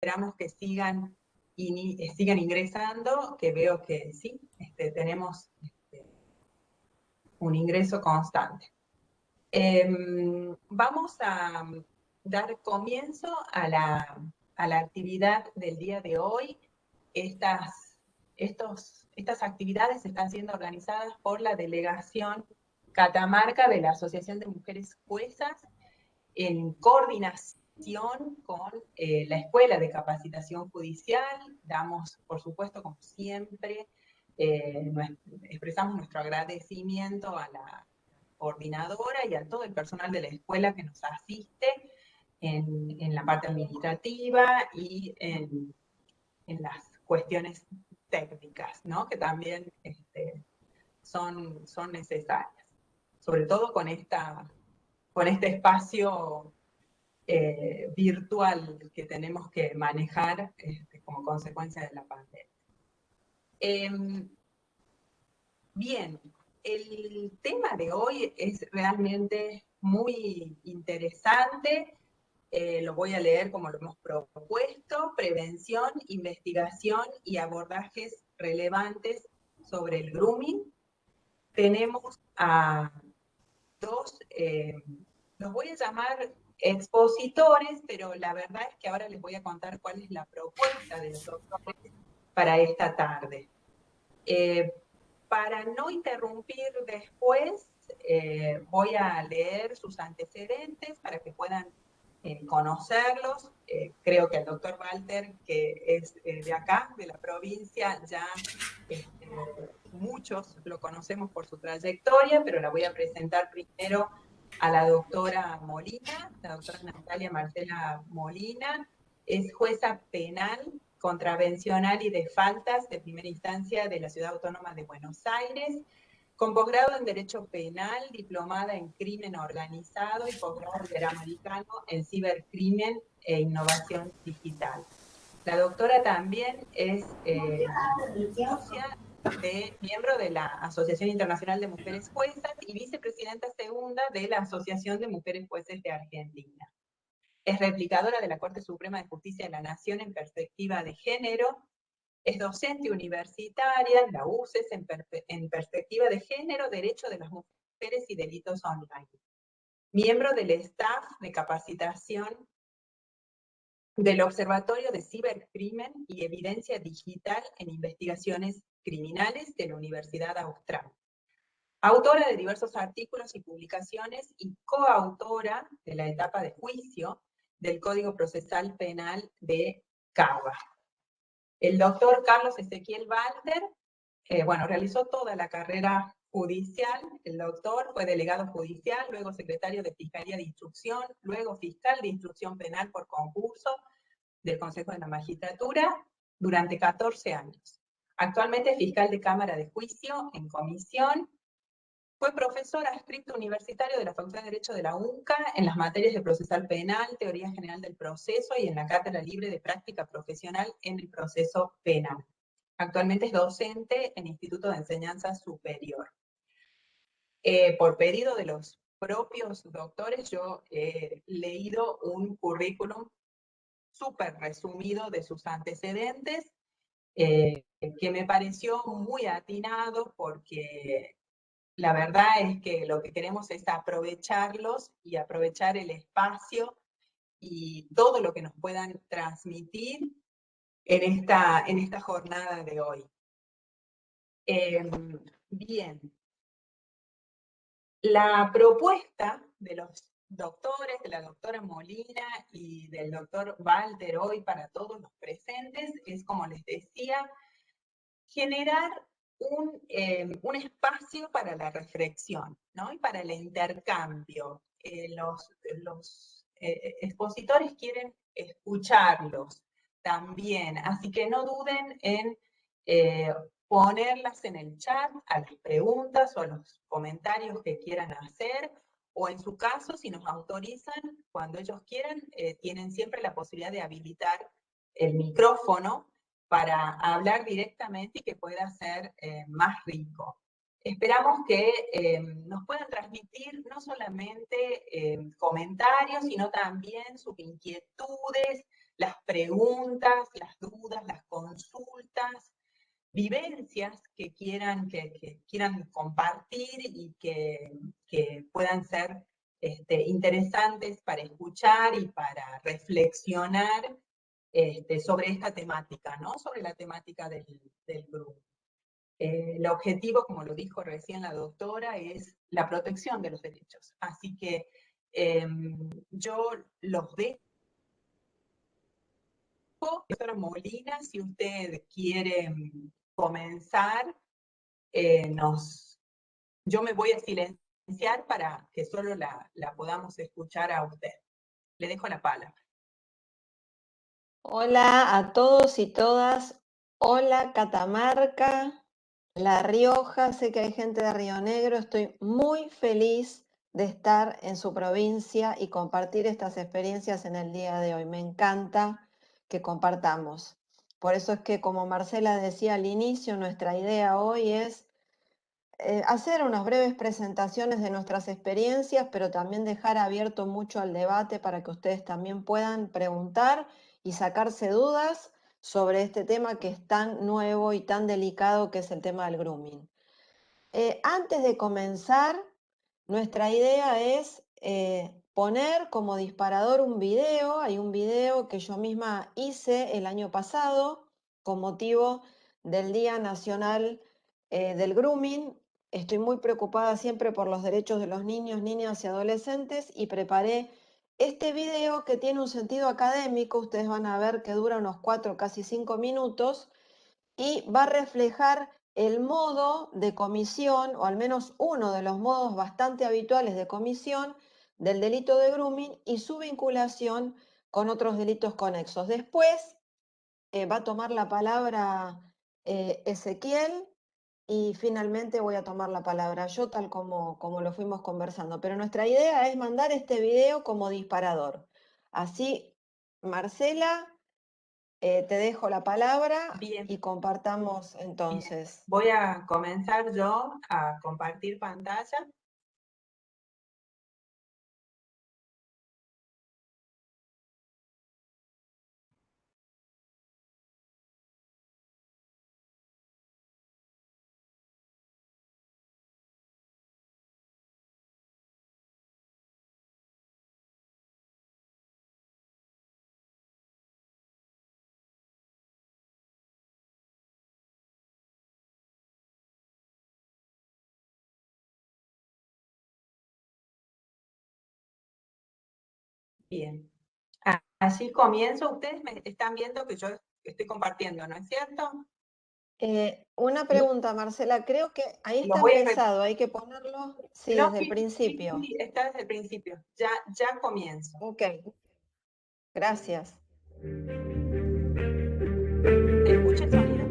esperamos que sigan ingresando, que veo que sí, tenemos un ingreso constante. Vamos a dar comienzo a la actividad del día de hoy. Estas actividades están siendo organizadas por la delegación Catamarca de la Asociación de Mujeres Juezas en coordinación con la Escuela de Capacitación Judicial. Damos, por supuesto, como siempre, expresamos nuestro agradecimiento a la coordinadora y a todo el personal de la escuela que nos asiste en la parte administrativa y en las cuestiones técnicas, ¿no? Que también son necesarias, sobre todo con este espacio virtual que tenemos que manejar como consecuencia de la pandemia. Bien, el tema de hoy es realmente muy interesante. Lo voy a leer como lo hemos propuesto: prevención, investigación y abordajes relevantes sobre el grooming. Tenemos a dos, los voy a llamar expositores, pero la verdad es que ahora les voy a contar cuál es la propuesta de los doctores para esta tarde. Para no interrumpir después, voy a leer sus antecedentes para que puedan conocerlos. Creo que el doctor Walter, que es de acá, de la provincia, ya muchos lo conocemos por su trayectoria, pero la voy a presentar primero a la doctora Molina, la doctora Natalia Marcela Molina. Es jueza penal, contravencional y de faltas de primera instancia de la Ciudad Autónoma de Buenos Aires, con posgrado en Derecho Penal, diplomada en Crimen Organizado y posgrado interamericano en Cibercrimen e Innovación Digital. La doctora también es miembro de la Asociación Internacional de Mujeres Juezas y vicepresidenta segunda de la Asociación de Mujeres Jueces de Argentina. Es replicadora de la Corte Suprema de Justicia de la Nación en perspectiva de género. Es docente universitaria en la UCES en perspectiva de género, derecho de las mujeres y delitos online. Miembro del staff de capacitación del Observatorio de Cibercrimen y Evidencia Digital en Investigaciones Criminales de la Universidad Austral. Autora de diversos artículos y publicaciones y coautora de la etapa de juicio del Código Procesal Penal de CABA. El doctor Carlos Ezequiel Walter, realizó toda la carrera judicial. El doctor fue delegado judicial, luego secretario de Fiscalía de Instrucción, luego fiscal de Instrucción Penal por concurso del Consejo de la Magistratura durante 14 años. Actualmente es fiscal de Cámara de Juicio en comisión. Fue profesor adscrito universitario de la Facultad de Derecho de la UNCA en las materias de procesal penal, teoría general del proceso y en la cátedra libre de práctica profesional en el proceso penal. Actualmente es docente en Instituto de Enseñanza Superior. Por pedido de los propios doctores, yo he leído un currículum súper resumido de sus antecedentes, que me pareció muy atinado porque la verdad es que lo que queremos es aprovecharlos y aprovechar el espacio y todo lo que nos puedan transmitir en esta jornada de hoy. Bien. La propuesta de los doctores, de la doctora Molina y del doctor Walter hoy para todos los presentes es, como les decía, generar un espacio para la reflexión, ¿no? Y para el intercambio. Los expositores quieren escucharlos también, así que no duden en ponerlas en el chat a las preguntas o a los comentarios que quieran hacer, o en su caso, si nos autorizan, cuando ellos quieran, tienen siempre la posibilidad de habilitar el micrófono para hablar directamente y que pueda ser más rico. Esperamos que nos puedan transmitir no solamente comentarios, sino también sus inquietudes, las preguntas, las dudas, las consultas, vivencias que quieran compartir y que puedan ser interesantes para escuchar y para reflexionar sobre esta temática, ¿no? Sobre la temática del grupo. El objetivo, como lo dijo recién la doctora, es la protección de los derechos. Así que yo los dejo. Doctora Molina, si usted quiere comenzar, yo me voy a silenciar para que solo la podamos escuchar a usted. Le dejo la palabra. Hola a todos y todas. Hola Catamarca, La Rioja, sé que hay gente de Río Negro. Estoy muy feliz de estar en su provincia y compartir estas experiencias en el día de hoy. Me encanta que compartamos. Por eso es que, como Marcela decía al inicio, nuestra idea hoy es hacer unas breves presentaciones de nuestras experiencias, pero también dejar abierto mucho al debate para que ustedes también puedan preguntar y sacarse dudas sobre este tema que es tan nuevo y tan delicado, que es el tema del grooming. Antes de comenzar, nuestra idea es poner como disparador un video. Hay un video que yo misma hice el año pasado con motivo del Día Nacional del Grooming. Estoy muy preocupada siempre por los derechos de los niños, niñas y adolescentes y preparé este video que tiene un sentido académico. Ustedes van a ver que dura unos 4, casi 5 minutos y va a reflejar el modo de comisión, o al menos uno de los modos bastante habituales de comisión del delito de grooming y su vinculación con otros delitos conexos. Después va a tomar la palabra Ezequiel y finalmente voy a tomar la palabra yo, tal como lo fuimos conversando. Pero nuestra idea es mandar este video como disparador. Así, Marcela, te dejo la palabra. Bien. Y compartamos entonces. Bien. Voy a comenzar yo a compartir pantalla. Bien. Así comienzo. Ustedes me están viendo que yo estoy compartiendo, ¿no es cierto? Una pregunta, Marcela, creo que ahí Lo está voy a empezado, hay que ponerlo, sí, No, desde el principio. sí, está desde el principio. Ya comienzo. Ok, gracias. ¿Se escucha el sonido?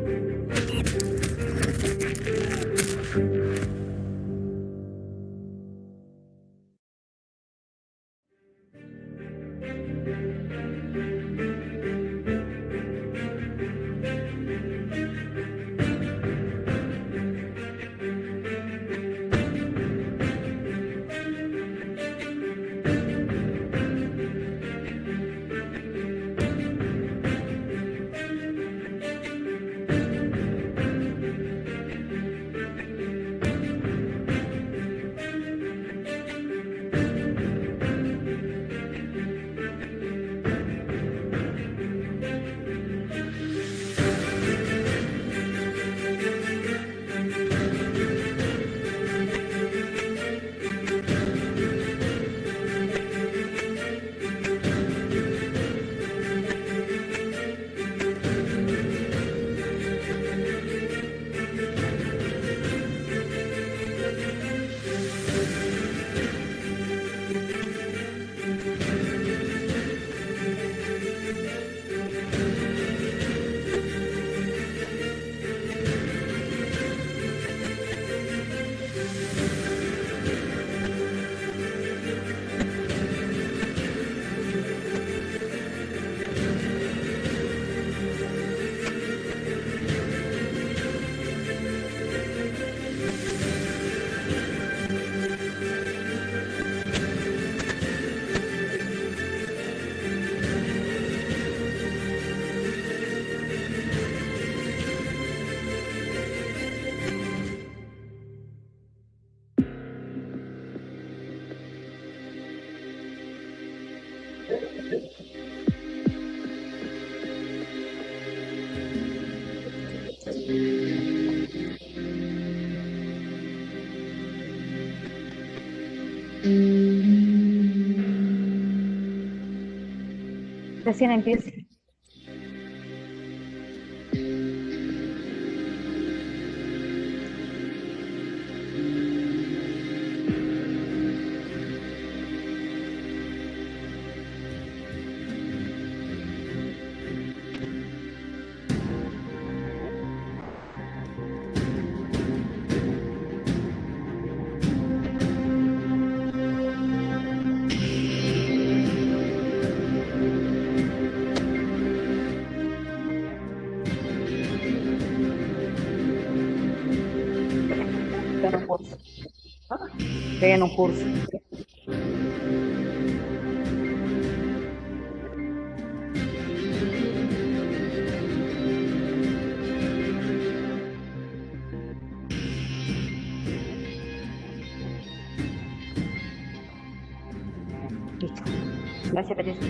Recién empieza. En un curso. Estoy en un curso. Listo. Gracias, Patricia.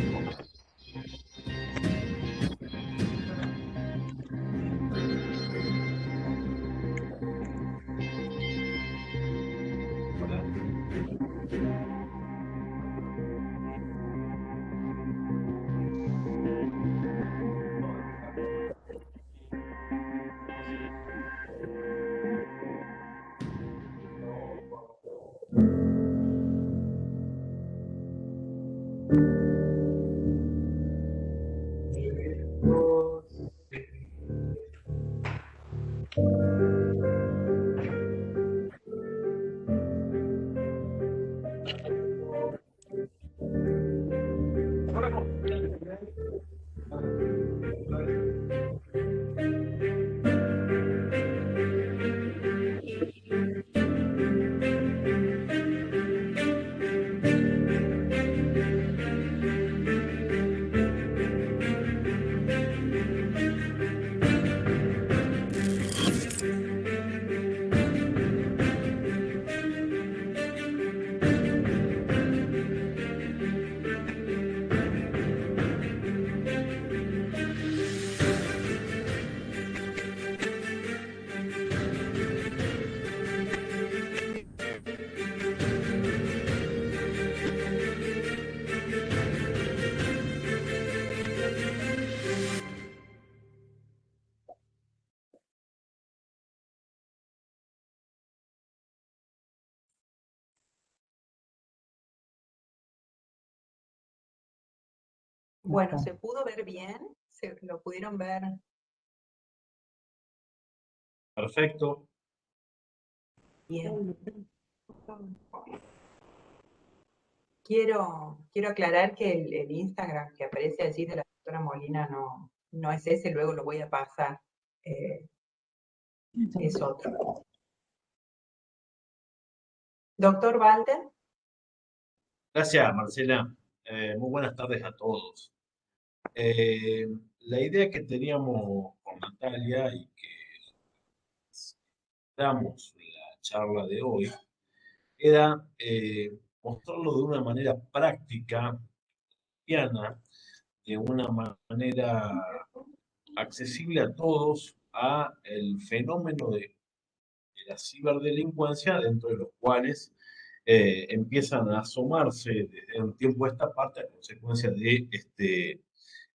Bueno, ¿se pudo ver bien? ¿Lo pudieron ver? Perfecto. Bien. Quiero aclarar que el Instagram que aparece allí de la doctora Molina no es ese, luego lo voy a pasar. Es otro. Doctor Walter. Gracias, Marcela. Muy buenas tardes a todos. La idea que teníamos con Natalia y que damos la charla de hoy era mostrarlo de una manera práctica, piana, de una manera accesible a todos a el fenómeno de la ciberdelincuencia, dentro de los cuales empiezan a asomarse desde un tiempo a esta parte a consecuencia de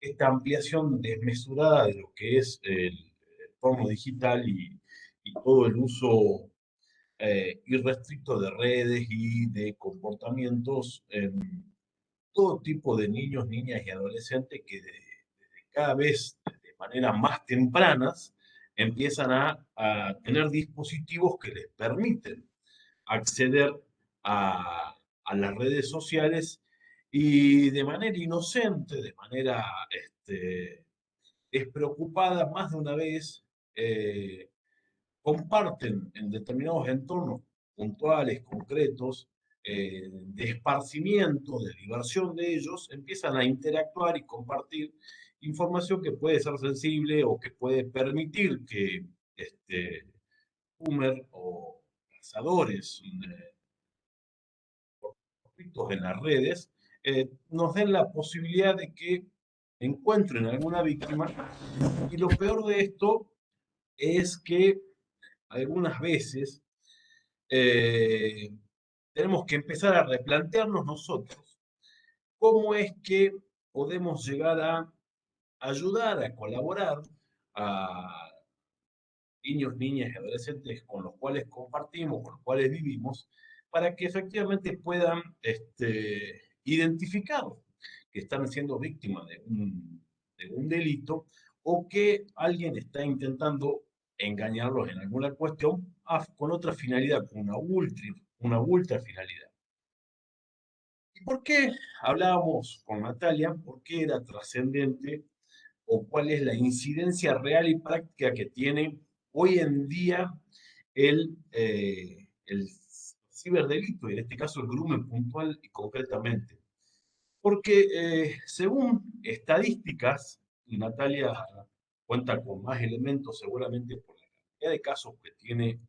esta ampliación desmesurada de lo que es el porno digital y todo el uso irrestricto de redes y de comportamientos en todo tipo de niños, niñas y adolescentes que desde cada vez de maneras más tempranas empiezan a tener dispositivos que les permiten acceder a las redes sociales y de manera inocente, de manera despreocupada, más de una vez comparten en determinados entornos puntuales, concretos, de esparcimiento, de diversión de ellos, empiezan a interactuar y compartir información que puede ser sensible o que puede permitir que Boomer o cazadores conflictos en las redes nos den la posibilidad de que encuentren alguna víctima. Y lo peor de esto es que algunas veces tenemos que empezar a replantearnos nosotros cómo es que podemos llegar a ayudar, a colaborar a niños, niñas y adolescentes con los cuales compartimos, con los cuales vivimos, para que efectivamente puedan identificar que están siendo víctimas de un delito o que alguien está intentando engañarlos en alguna cuestión con otra finalidad, con una ultra finalidad. ¿Y por qué hablábamos con Natalia? ¿Por qué era trascendente o cuál es la incidencia real y práctica que tiene hoy en día el ciberdelito, y en este caso el grooming puntual y concretamente? Porque según estadísticas, y Natalia cuenta con más elementos seguramente por la cantidad de casos que tiene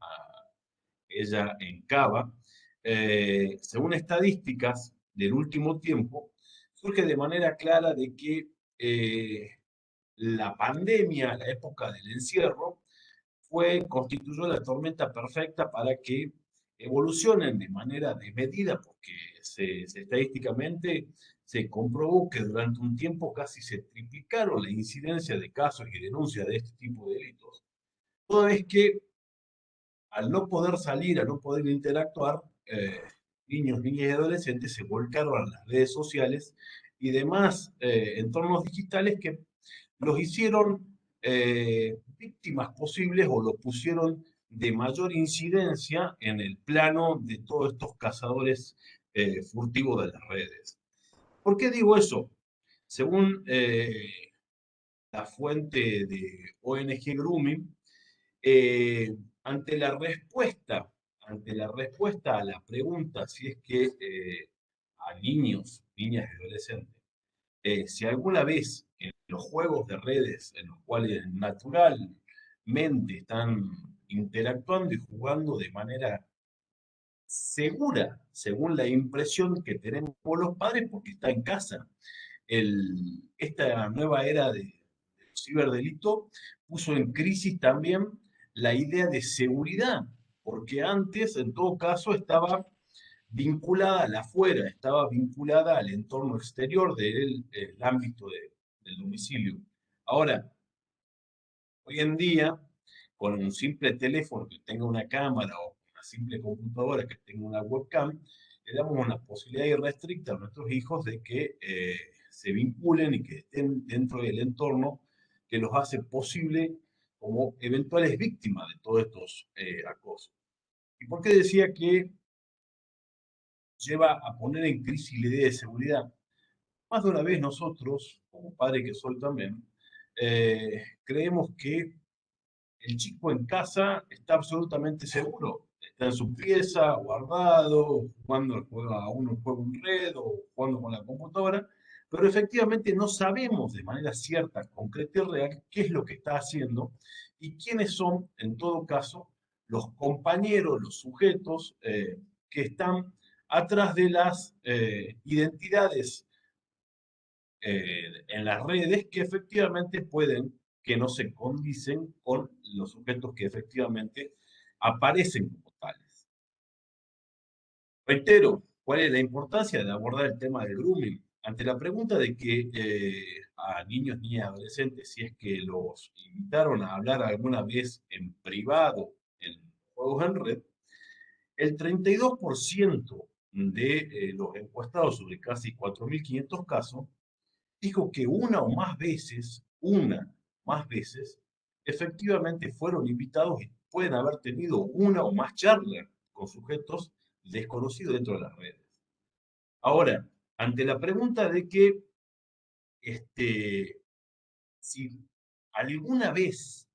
ella en Cava, según estadísticas del último tiempo, surge de manera clara de que la pandemia, la época del encierro, constituyó la tormenta perfecta para que evolucionen de manera desmedida, porque estadísticamente se comprobó que durante un tiempo casi se triplicaron la incidencia de casos y denuncias de este tipo de delitos. Toda vez que al no poder salir, al no poder interactuar, niños, niñas y adolescentes se volcaron a las redes sociales y demás entornos digitales que los hicieron víctimas posibles o los pusieron de mayor incidencia en el plano de todos estos cazadores furtivos de las redes. ¿Por qué digo eso? Según la fuente de ONG Grooming, eh, ante la respuesta, ante la respuesta a la pregunta si es que a niños, niñas y adolescentes, si alguna vez en los juegos de redes en los cuales naturalmente están interactuando y jugando de manera segura, según la impresión que tenemos los padres, porque está en casa. Esta nueva era de ciberdelito puso en crisis también la idea de seguridad, porque antes, en todo caso, estaba vinculada al afuera, estaba vinculada al entorno exterior del ámbito del domicilio. Ahora, hoy en día, con un simple teléfono que tenga una cámara o una simple computadora que tenga una webcam, le damos una posibilidad irrestricta a nuestros hijos de que se vinculen y que estén dentro del entorno que los hace posible como eventuales víctimas de todos estos acosos. ¿Y por qué decía que lleva a poner en crisis la idea de seguridad? Más de una vez nosotros, como padre que soy también, creemos que el chico en casa está absolutamente seguro. Está en su pieza, guardado, jugando a uno juega un red o jugando con la computadora, pero efectivamente no sabemos de manera cierta, concreta y real qué es lo que está haciendo y quiénes son, en todo caso, los compañeros, los sujetos que están atrás de las identidades en las redes que efectivamente pueden, que no se condicen con los sujetos que efectivamente aparecen como tales. Reitero, ¿cuál es la importancia de abordar el tema del grooming? Ante la pregunta de que a niños, niñas, adolescentes, si es que los invitaron a hablar alguna vez en privado en juegos en red, el 32% de los encuestados sobre casi 4.500 casos dijo que una más veces, efectivamente fueron invitados y pueden haber tenido una o más charlas con sujetos desconocidos dentro de las redes. Ahora, ante la pregunta de que si alguna vez,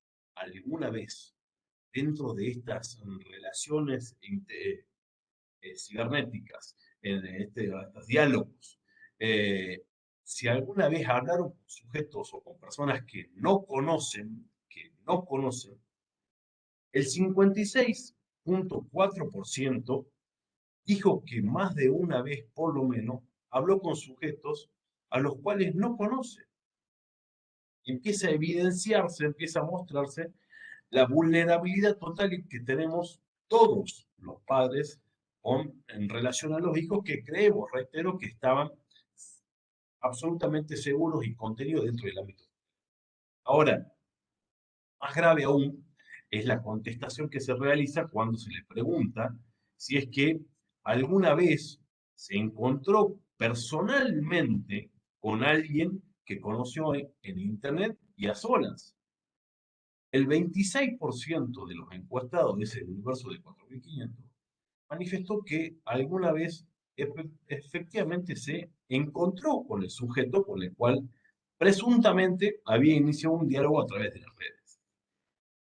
dentro de estas relaciones cibernéticas, en estos diálogos, si alguna vez hablaron con sujetos o con personas que no conocen, el 56,4% dijo que más de una vez por lo menos habló con sujetos a los cuales no conoce. Empieza a evidenciarse, empieza a mostrarse la vulnerabilidad total que tenemos todos los padres en relación a los hijos que creemos, reitero, que estaban absolutamente seguros y contenidos dentro del ámbito. Ahora, más grave aún es la contestación que se realiza cuando se le pregunta si es que alguna vez se encontró personalmente con alguien que conoció en Internet y a solas. El 26% de los encuestados de ese universo de 4.500 manifestó que alguna vez efectivamente se encontró con el sujeto con el cual presuntamente había iniciado un diálogo a través de las redes.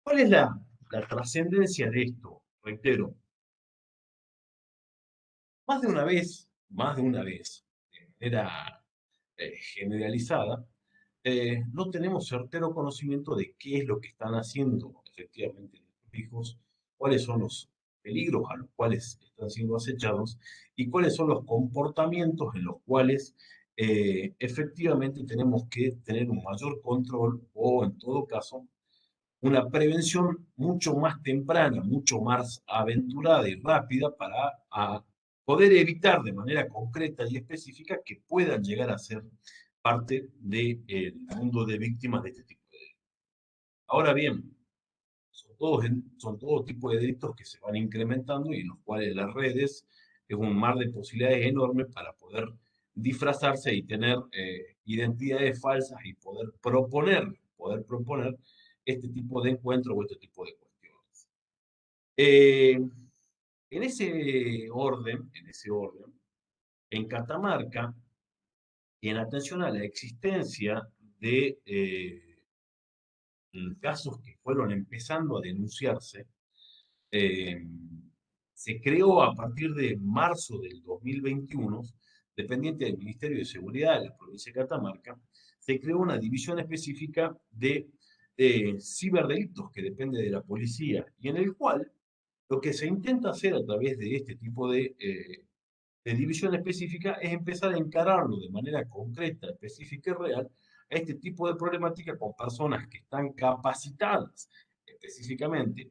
¿Cuál es la trascendencia de esto? Reitero, más de una vez, de manera generalizada, no tenemos certero conocimiento de qué es lo que están haciendo efectivamente nuestros hijos, cuáles son los peligros a los cuales están siendo acechados y cuáles son los comportamientos en los cuales efectivamente tenemos que tener un mayor control o en todo caso una prevención mucho más temprana, mucho más aventurada y rápida para poder evitar de manera concreta y específica que puedan llegar a ser parte del mundo de víctimas de este tipo de delitos. Ahora bien, son todo tipo de delitos que se van incrementando y en los cuales las redes es un mar de posibilidades enormes para poder disfrazarse y tener identidades falsas y poder proponer este tipo de encuentros o este tipo de cuestiones. En ese orden, en Catamarca, y en atención a la existencia de casos que fueron empezando a denunciarse, eh, se creó a partir de marzo del 2021, dependiente del Ministerio de Seguridad de la provincia de Catamarca, se creó una división específica de ciberdelitos que depende de la policía y en el cual lo que se intenta hacer a través de este tipo de división específica es empezar a encararlo de manera concreta, específica y real a este tipo de problemática con personas que están capacitadas específicamente,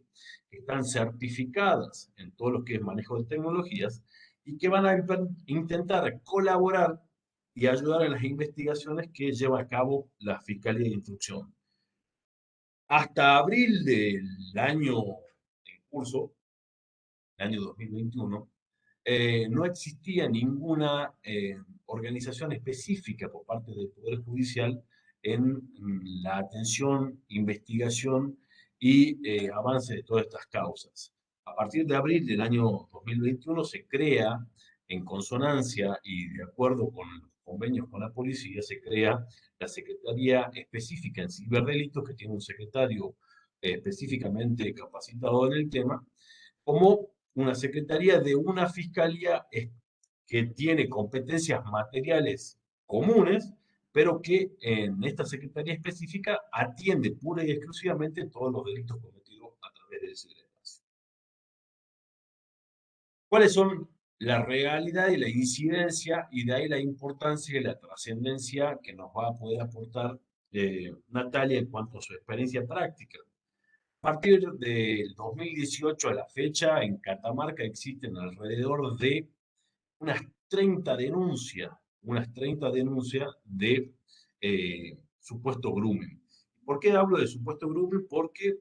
que están certificadas en todo lo que es manejo de tecnologías y que van a intentar colaborar y ayudar a las investigaciones que lleva a cabo la Fiscalía de Instrucción. Hasta abril del año en curso, el año 2021, no existía ninguna organización específica por parte del Poder Judicial en la atención, investigación y avance de todas estas causas. A partir de abril del año 2021 se crea, en consonancia y de acuerdo con los convenios con la policía, se crea la Secretaría Específica en Ciberdelitos, que tiene un secretario específicamente capacitado en el tema, como una secretaría de una fiscalía que tiene competencias materiales comunes, pero que en esta secretaría específica atiende pura y exclusivamente todos los delitos cometidos a través del ciberespacio. ¿Cuáles son la realidad y la incidencia y de ahí la importancia y la trascendencia que nos va a poder aportar Natalia en cuanto a su experiencia práctica? A partir del 2018 a la fecha, en Catamarca existen alrededor de unas 30 denuncias, de supuesto grooming. ¿Por qué hablo de supuesto grooming? Porque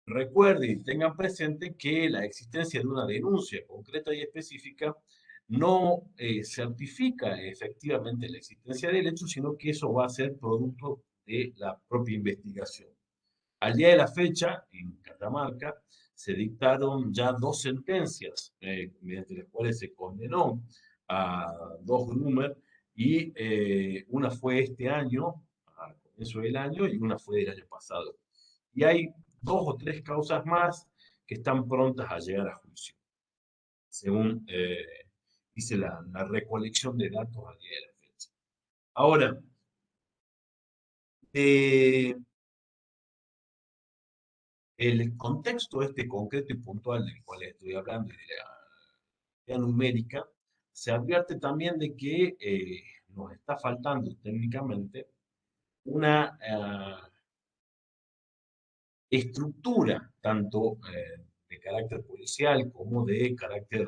recuerden y tengan presente que la existencia de una denuncia concreta y específica no certifica efectivamente la existencia del hecho, sino que eso va a ser producto de la propia investigación. Al día de la fecha, en Catamarca, se dictaron ya 2 sentencias, mediante las cuales se condenó a 2 groomers, y una fue este año, al comienzo del año, y una fue del año pasado. Y hay 2 o 3 causas más que están prontas a llegar a juicio, según dice la recolección de datos al día de la fecha. Ahora, el contexto este concreto y puntual del cual estoy hablando, y de la idea numérica, se advierte también de que nos está faltando técnicamente una estructura, tanto de carácter policial como de carácter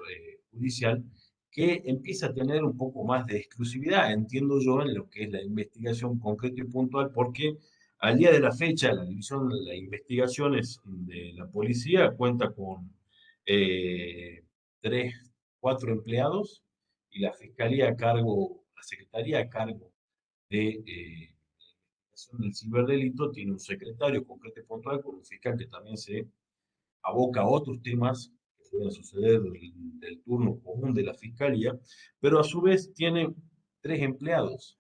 judicial que empieza a tener un poco más de exclusividad, entiendo yo, en lo que es la investigación concreta y puntual, porque al día de la fecha la División de las Investigaciones de la Policía cuenta con eh, 3, 4 empleados y la Fiscalía a cargo, la Secretaría a cargo de investigación del ciberdelito tiene un secretario concreto y puntual con un fiscal que también se aboca a otros temas que pueden suceder del turno común de la Fiscalía, pero a su vez tiene 3 empleados.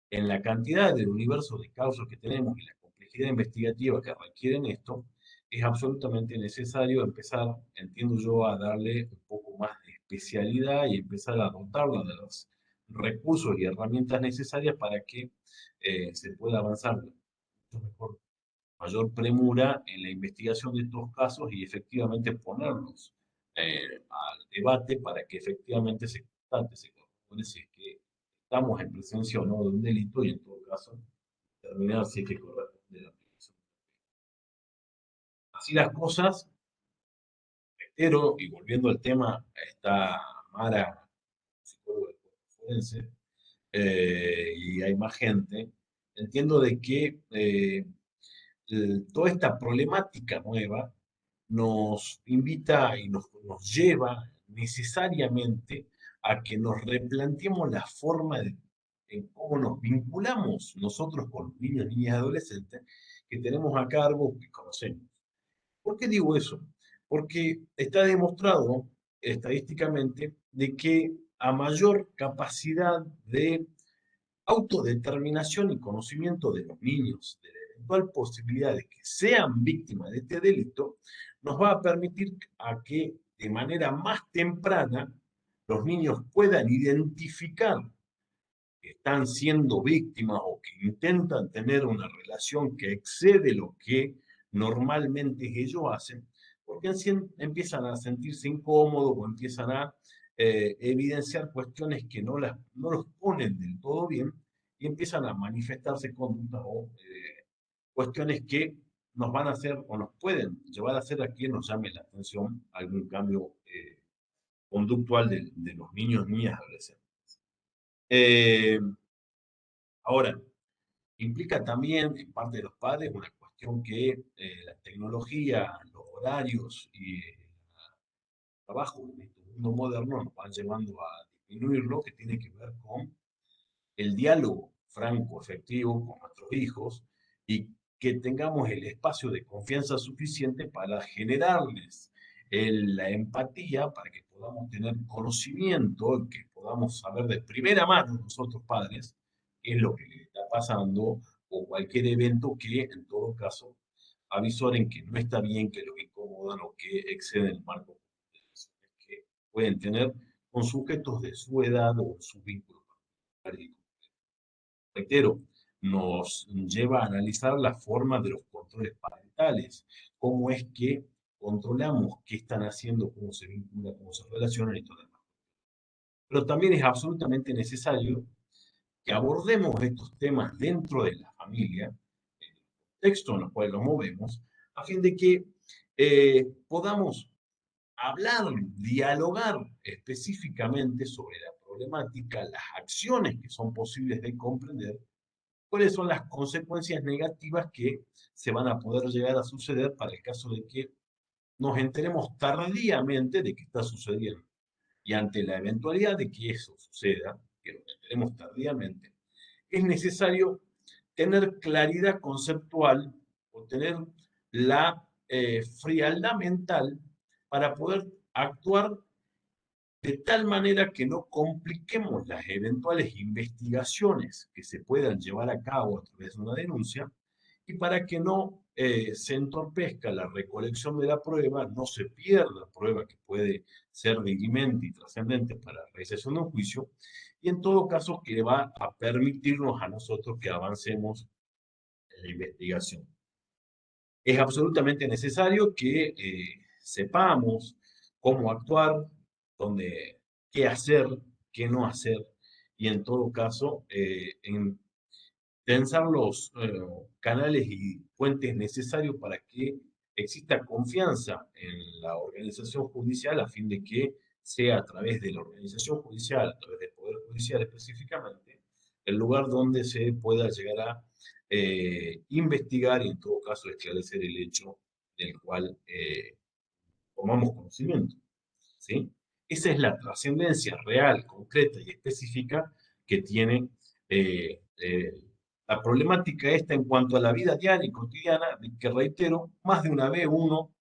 En la cantidad del universo de causas que tenemos y la complejidad investigativa que requieren esto, es absolutamente necesario empezar, entiendo yo, a darle un poco más de especialidad y empezar a dotarla de los recursos y herramientas necesarias para que se pueda avanzar mucho mejor, mayor premura en la investigación de estos casos y efectivamente ponerlos al debate para que efectivamente se constate, se corrobore si es que estamos en presencia o no de un delito y en todo caso determinar si es que corresponde la aplicación. Así las cosas, pero, y volviendo al tema, está Mara, psicóloga forense, y hay más gente, entiendo de que toda esta problemática nueva nos invita y nos lleva necesariamente a que nos replanteemos la forma en cómo nos vinculamos nosotros con los niños, niñas y adolescentes que tenemos a cargo, que conocemos. ¿Por qué digo eso? Porque está demostrado estadísticamente de que a mayor capacidad de autodeterminación y conocimiento de los niños, de la eventual posibilidad de que sean víctimas de este delito, nos va a permitir a que de manera más temprana los niños puedan identificar que están siendo víctimas o que intentan tener una relación que excede lo que normalmente ellos hacen, porque empiezan a sentirse incómodos o empiezan a evidenciar cuestiones que no los ponen del todo bien y empiezan a manifestarse conductas o cuestiones que nos van a hacer o nos pueden llevar a hacer a que nos llame la atención algún cambio conductual de los niños, niñas, adolescentes. Eh, Ahora, implica también en parte de los padres una cuestión que la tecnología, los horarios y el trabajo en este mundo moderno nos van llevando a disminuirlo, que tiene que ver con el diálogo franco, efectivo con nuestros hijos y que tengamos el espacio de confianza suficiente para generarles la empatía, para que podamos tener conocimiento, que podamos saber de primera mano nosotros padres qué es lo que les está pasando o cualquier evento que en todo caso avisoren que no está bien, que los incomodan o que exceden el marco de relaciones que pueden tener con sujetos de su edad o sus vínculos. Reitero, nos lleva a analizar la forma de los controles parentales, cómo es que controlamos qué están haciendo, cómo se vinculan, cómo se relacionan y todo lo demás. Pero también es absolutamente necesario que abordemos estos temas dentro de la familia, en el contexto en el cual nos movemos, a fin de que podamos hablar, dialogar específicamente sobre la problemática, las acciones que son posibles de comprender, cuáles son las consecuencias negativas que se van a poder llegar a suceder para el caso de que nos enteremos tardíamente de que está sucediendo. Y ante la eventualidad de que eso suceda, que nos enteremos tardíamente, es necesario tener claridad conceptual o tener la frialdad mental para poder actuar de tal manera que no compliquemos las eventuales investigaciones que se puedan llevar a cabo a través de una denuncia y para que no se entorpezca la recolección de la prueba, no se pierda prueba que puede ser dirimente y trascendente para la realización de un juicio y en todo caso que va a permitirnos a nosotros que avancemos en la investigación. Es absolutamente necesario que sepamos cómo actuar, dónde, qué hacer, qué no hacer, y en todo caso, en pensar los canales y fuentes necesarios para que exista confianza en la organización judicial a fin de que sea a través de la organización judicial, a través del Poder Judicial específicamente, el lugar donde se pueda llegar a investigar y en todo caso esclarecer el hecho del cual tomamos conocimiento. ¿Sí? Esa es la trascendencia real, concreta y específica que tiene la problemática esta en cuanto a la vida diaria y cotidiana, de que reitero, más de una vez uno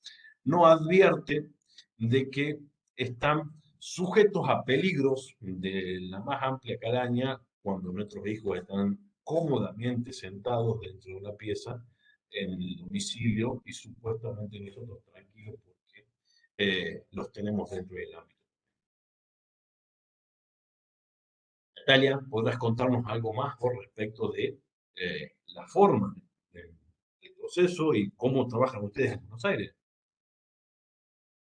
no advierte de que están sujetos a peligros de la más amplia calaña cuando nuestros hijos están cómodamente sentados dentro de una pieza en el domicilio y supuestamente nosotros tranquilos porque los tenemos dentro del ámbito. Natalia, ¿podrás contarnos algo más con respecto de la forma del proceso y cómo trabajan ustedes en Buenos Aires?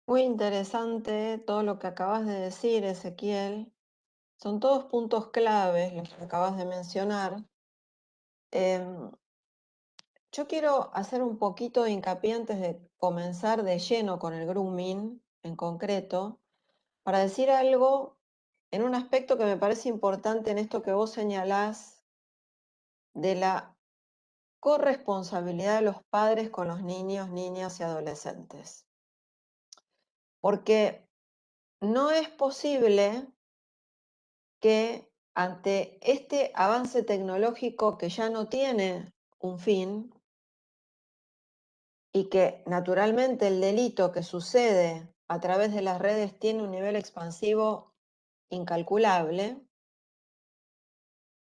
Muy interesante todo lo que acabas de decir, Ezequiel. Son todos puntos claves los que acabas de mencionar. Em, yo quiero hacer un poquito de hincapié antes de comenzar de lleno con el grooming en concreto, para decir algo en un aspecto que me parece importante en esto que vos señalás de la corresponsabilidad de los padres con los niños, niñas y adolescentes. Porque no es posible que ante este avance tecnológico que ya no tiene un fin y que naturalmente el delito que sucede a través de las redes tiene un nivel expansivo incalculable,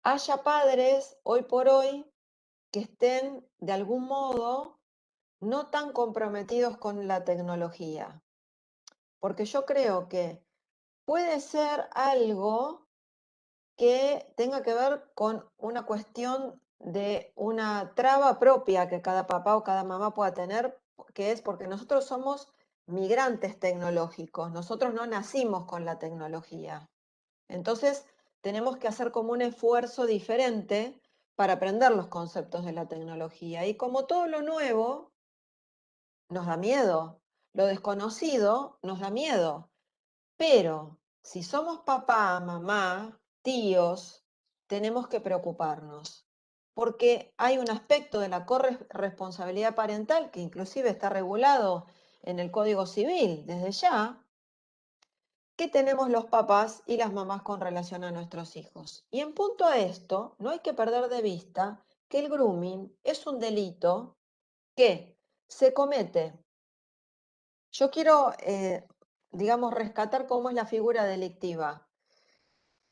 haya padres hoy por hoy que estén de algún modo no tan comprometidos con la tecnología. Porque yo creo que puede ser algo que tenga que ver con una cuestión de una traba propia que cada papá o cada mamá pueda tener, que es porque nosotros somos migrantes tecnológicos, nosotros no nacimos con la tecnología. Entonces, tenemos que hacer como un esfuerzo diferente para aprender los conceptos de la tecnología. Y como todo lo nuevo, nos da miedo. Lo desconocido nos da miedo. Pero si somos papá, mamá, tíos, tenemos que preocuparnos. Porque hay un aspecto de la corresponsabilidad parental que inclusive está regulado en el Código Civil desde ya, que tenemos los papás y las mamás con relación a nuestros hijos. Y en punto a esto, no hay que perder de vista que el grooming es un delito que se comete. Yo quiero, digamos, rescatar cómo es la figura delictiva,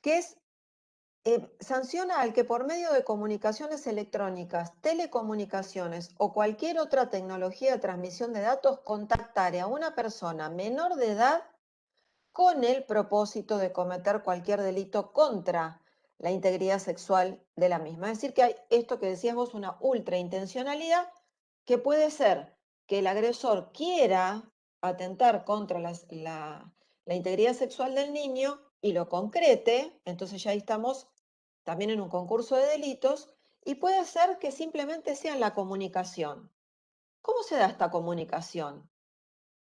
que es, sanciona al que por medio de comunicaciones electrónicas, telecomunicaciones o cualquier otra tecnología de transmisión de datos contactare a una persona menor de edad con el propósito de cometer cualquier delito contra la integridad sexual de la misma. Es decir, que hay esto que decías vos, una ultraintencionalidad, que puede ser que el agresor quiera atentar contra la integridad sexual del niño y lo concrete, entonces ya ahí estamos también en un concurso de delitos, y puede ser que simplemente sea en la comunicación. ¿Cómo se da esta comunicación?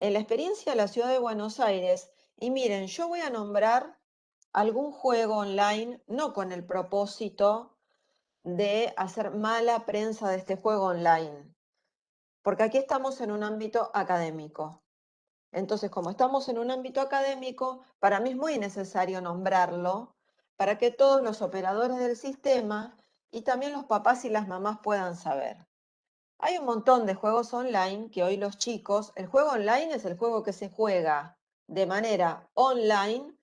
En la experiencia de la ciudad de Buenos Aires, y miren, yo voy a nombrar algún juego online, no con el propósito de hacer mala prensa de este juego online, porque aquí estamos en un ámbito académico. Entonces, como estamos en un ámbito académico, para mí es muy necesario nombrarlo para que todos los operadores del sistema y también los papás y las mamás puedan saber. Hay un montón de juegos online que hoy los chicos, el juego online es el juego que se juega de manera online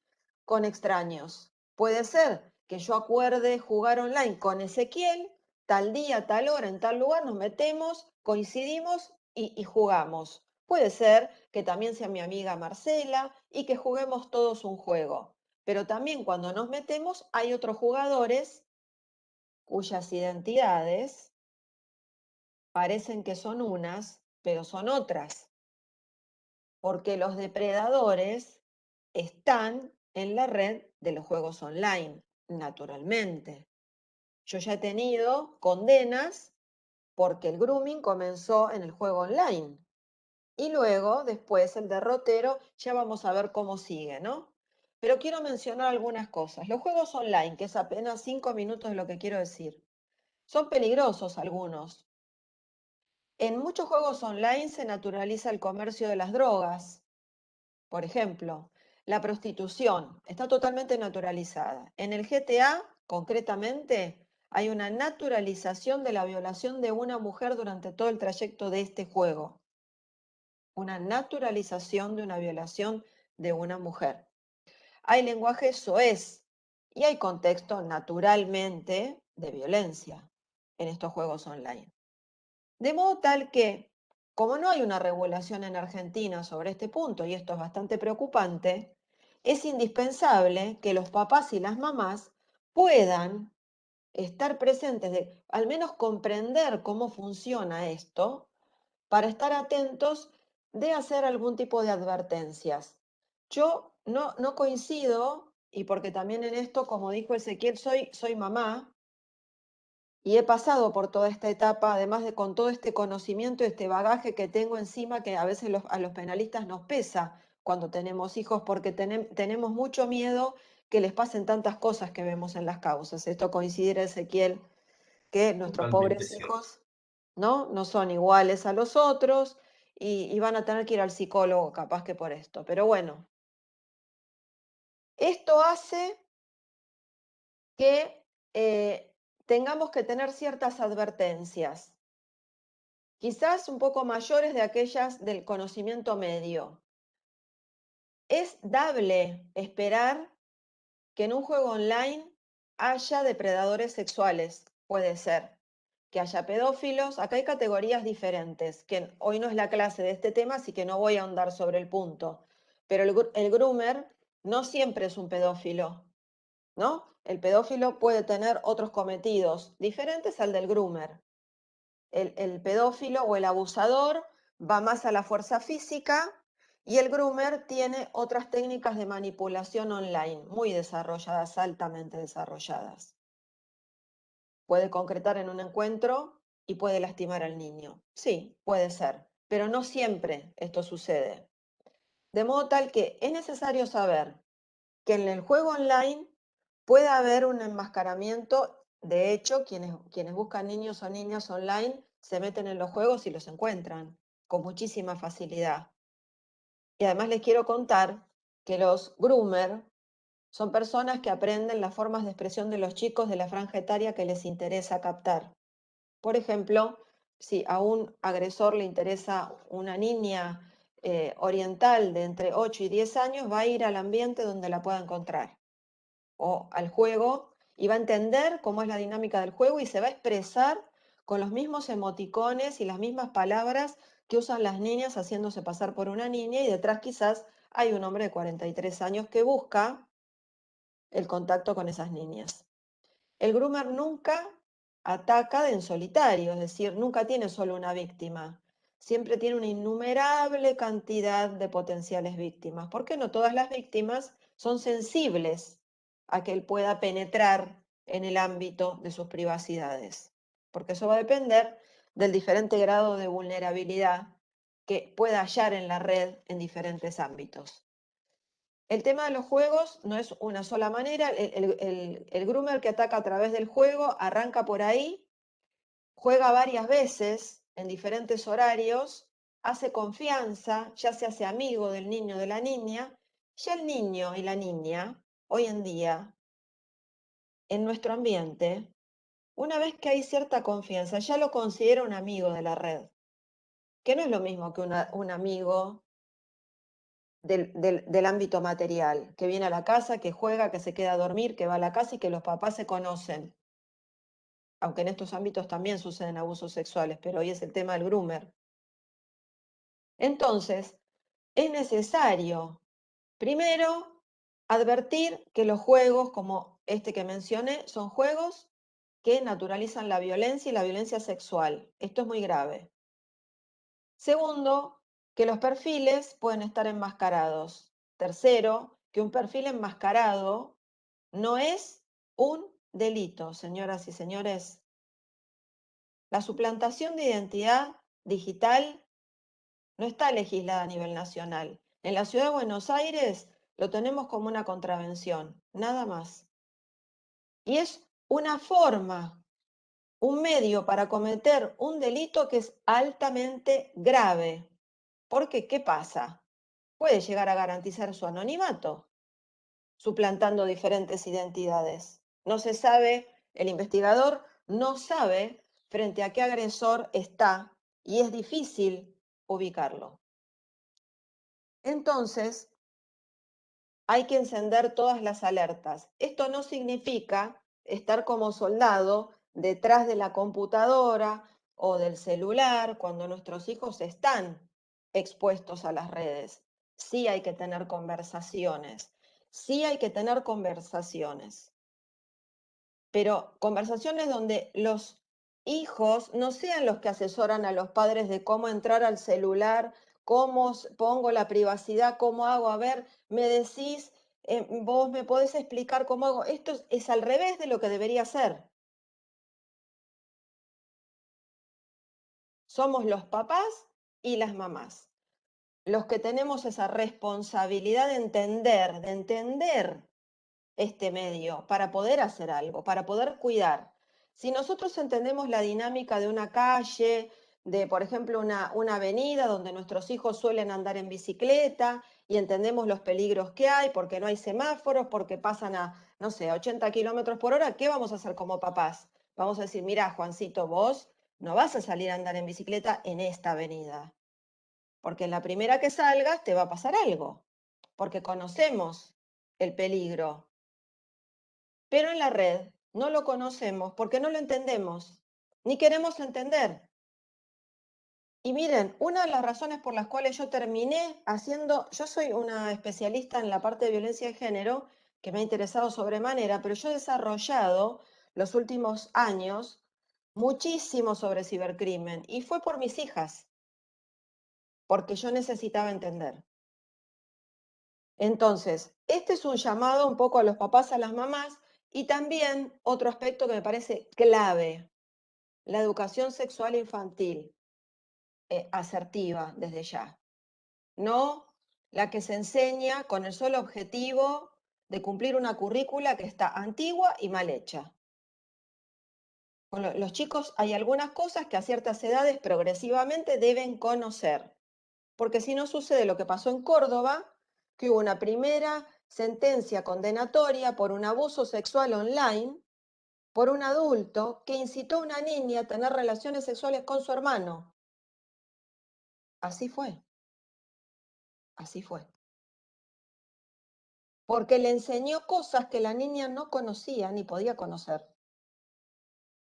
con extraños. Puede ser que yo acuerde jugar online con Ezequiel, tal día, tal hora, en tal lugar, nos metemos, coincidimos y jugamos. Puede ser que también sea mi amiga Marcela y que juguemos todos un juego. Pero también cuando nos metemos hay otros jugadores cuyas identidades parecen que son unas, pero son otras, porque los depredadores están en la red de los juegos online, naturalmente. Yo ya he tenido condenas porque el grooming comenzó en el juego online, Y luego, después, el derrotero, ya vamos a ver cómo sigue, ¿no? Pero quiero mencionar algunas cosas. Los juegos online, que es apenas 5 minutos de lo que quiero decir, son peligrosos algunos. En muchos juegos online se naturaliza el comercio de las drogas. Por ejemplo, la prostitución está totalmente naturalizada. En el GTA, concretamente, hay una naturalización de la violación de una mujer durante todo el trayecto de este juego. Una naturalización de una violación de una mujer. Hay lenguaje soez y hay contexto naturalmente de violencia en estos juegos online. De modo tal que, como no hay una regulación en Argentina sobre este punto, y esto es bastante preocupante, es indispensable que los papás y las mamás puedan estar presentes, al menos comprender cómo funciona esto, para estar atentos de hacer algún tipo de advertencias. Yo no coincido, y porque también en esto, como dijo Ezequiel, soy mamá, y he pasado por toda esta etapa, además de con todo este conocimiento, este bagaje que tengo encima, que a veces a los penalistas nos pesa cuando tenemos hijos, porque tenemos mucho miedo que les pasen tantas cosas que vemos en las causas. Esto coincide, Ezequiel, que nuestros Totalmente pobres cierto. hijos no son iguales a los otros y van a tener que ir al psicólogo capaz que por esto. Pero bueno, esto hace que tengamos que tener ciertas advertencias, quizás un poco mayores de aquellas del conocimiento medio. Es dable esperar que en un juego online haya depredadores sexuales, puede ser, que haya pedófilos. Acá hay categorías diferentes, que hoy no es la clase de este tema, así que no voy a ahondar sobre el punto. Pero el groomer no siempre es un pedófilo, ¿no? El pedófilo puede tener otros cometidos diferentes al del groomer. El pedófilo o el abusador va más a la fuerza física y el groomer tiene otras técnicas de manipulación online muy desarrolladas, altamente desarrolladas. Puede concretar en un encuentro y puede lastimar al niño. Sí, puede ser, pero no siempre esto sucede. De modo tal que es necesario saber que en el juego online puede haber un enmascaramiento. De hecho, quienes buscan niños o niñas online se meten en los juegos y los encuentran con muchísima facilidad. Y además les quiero contar que los groomer son personas que aprenden las formas de expresión de los chicos de la franja etaria que les interesa captar. Por ejemplo, si a un agresor le interesa una niña oriental de entre 8 y 10 años, va a ir al ambiente donde la pueda encontrar o al juego y va a entender cómo es la dinámica del juego y se va a expresar con los mismos emoticones y las mismas palabras que usan las niñas haciéndose pasar por una niña, y detrás quizás hay un hombre de 43 años que busca el contacto con esas niñas. El groomer nunca ataca en solitario, es decir, nunca tiene solo una víctima. Siempre tiene una innumerable cantidad de potenciales víctimas, porque no todas las víctimas son sensibles a que él pueda penetrar en el ámbito de sus privacidades, porque eso va a depender del diferente grado de vulnerabilidad que pueda hallar en la red en diferentes ámbitos. El tema de los juegos no es una sola manera. El groomer que ataca a través del juego arranca por ahí, juega varias veces en diferentes horarios, hace confianza, ya se hace amigo del niño o de la niña. Ya el niño y la niña, hoy en día, en nuestro ambiente, una vez que hay cierta confianza, ya lo considera un amigo de la red, que no es lo mismo que un amigo del ámbito material, que viene a la casa, que juega, que se queda a dormir, que va a la casa y que los papás se conocen. Aunque en estos ámbitos también suceden abusos sexuales, pero hoy es el tema del groomer. Entonces, es necesario, primero, advertir que los juegos, como este que mencioné, son juegos que naturalizan la violencia y la violencia sexual. Esto es muy grave. Segundo, que los perfiles pueden estar enmascarados. Tercero, que un perfil enmascarado no es un delito, señoras y señores. La suplantación de identidad digital no está legislada a nivel nacional. En la ciudad de Buenos Aires lo tenemos como una contravención, nada más. Y es una forma, un medio para cometer un delito que es altamente grave. Porque, ¿qué pasa? Puede llegar a garantizar su anonimato, suplantando diferentes identidades. No se sabe, el investigador no sabe frente a qué agresor está y es difícil ubicarlo. Entonces, hay que encender todas las alertas. Esto no significa estar como soldado detrás de la computadora o del celular cuando nuestros hijos están expuestos a las redes. Sí hay que tener conversaciones, sí hay que tener conversaciones, pero conversaciones donde los hijos no sean los que asesoran a los padres de cómo entrar al celular, cómo pongo la privacidad, cómo hago, a ver, me decís, vos me podés explicar cómo hago. Esto es al revés de lo que debería ser. Somos los papás y las mamás los que tenemos esa responsabilidad de entender este medio para poder hacer algo, para poder cuidar. Si nosotros entendemos la dinámica de una calle, de, por ejemplo, una avenida donde nuestros hijos suelen andar en bicicleta y entendemos los peligros que hay, porque no hay semáforos, porque pasan a, no sé, 80 kilómetros por hora, ¿qué vamos a hacer como papás? Vamos a decir, mira, Juancito, vos no vas a salir a andar en bicicleta en esta avenida, porque en la primera que salgas te va a pasar algo, porque conocemos el peligro. Pero en la red no lo conocemos porque no lo entendemos, ni queremos entender. Y miren, una de las razones por las cuales yo terminé haciendo, yo soy una especialista en la parte de violencia de género, que me ha interesado sobremanera, pero yo he desarrollado los últimos años muchísimo sobre cibercrimen y fue por mis hijas, porque yo necesitaba entender. Entonces, este es un llamado un poco a los papás, a las mamás, y también otro aspecto que me parece clave, la educación sexual infantil, asertiva desde ya. No la que se enseña con el solo objetivo de cumplir una currícula que está antigua y mal hecha. Con los chicos hay algunas cosas que a ciertas edades progresivamente deben conocer, porque si no sucede lo que pasó en Córdoba, que hubo una primera sentencia condenatoria por un abuso sexual online por un adulto que incitó a una niña a tener relaciones sexuales con su hermano. Así fue, así fue. Porque le enseñó cosas que la niña no conocía ni podía conocer.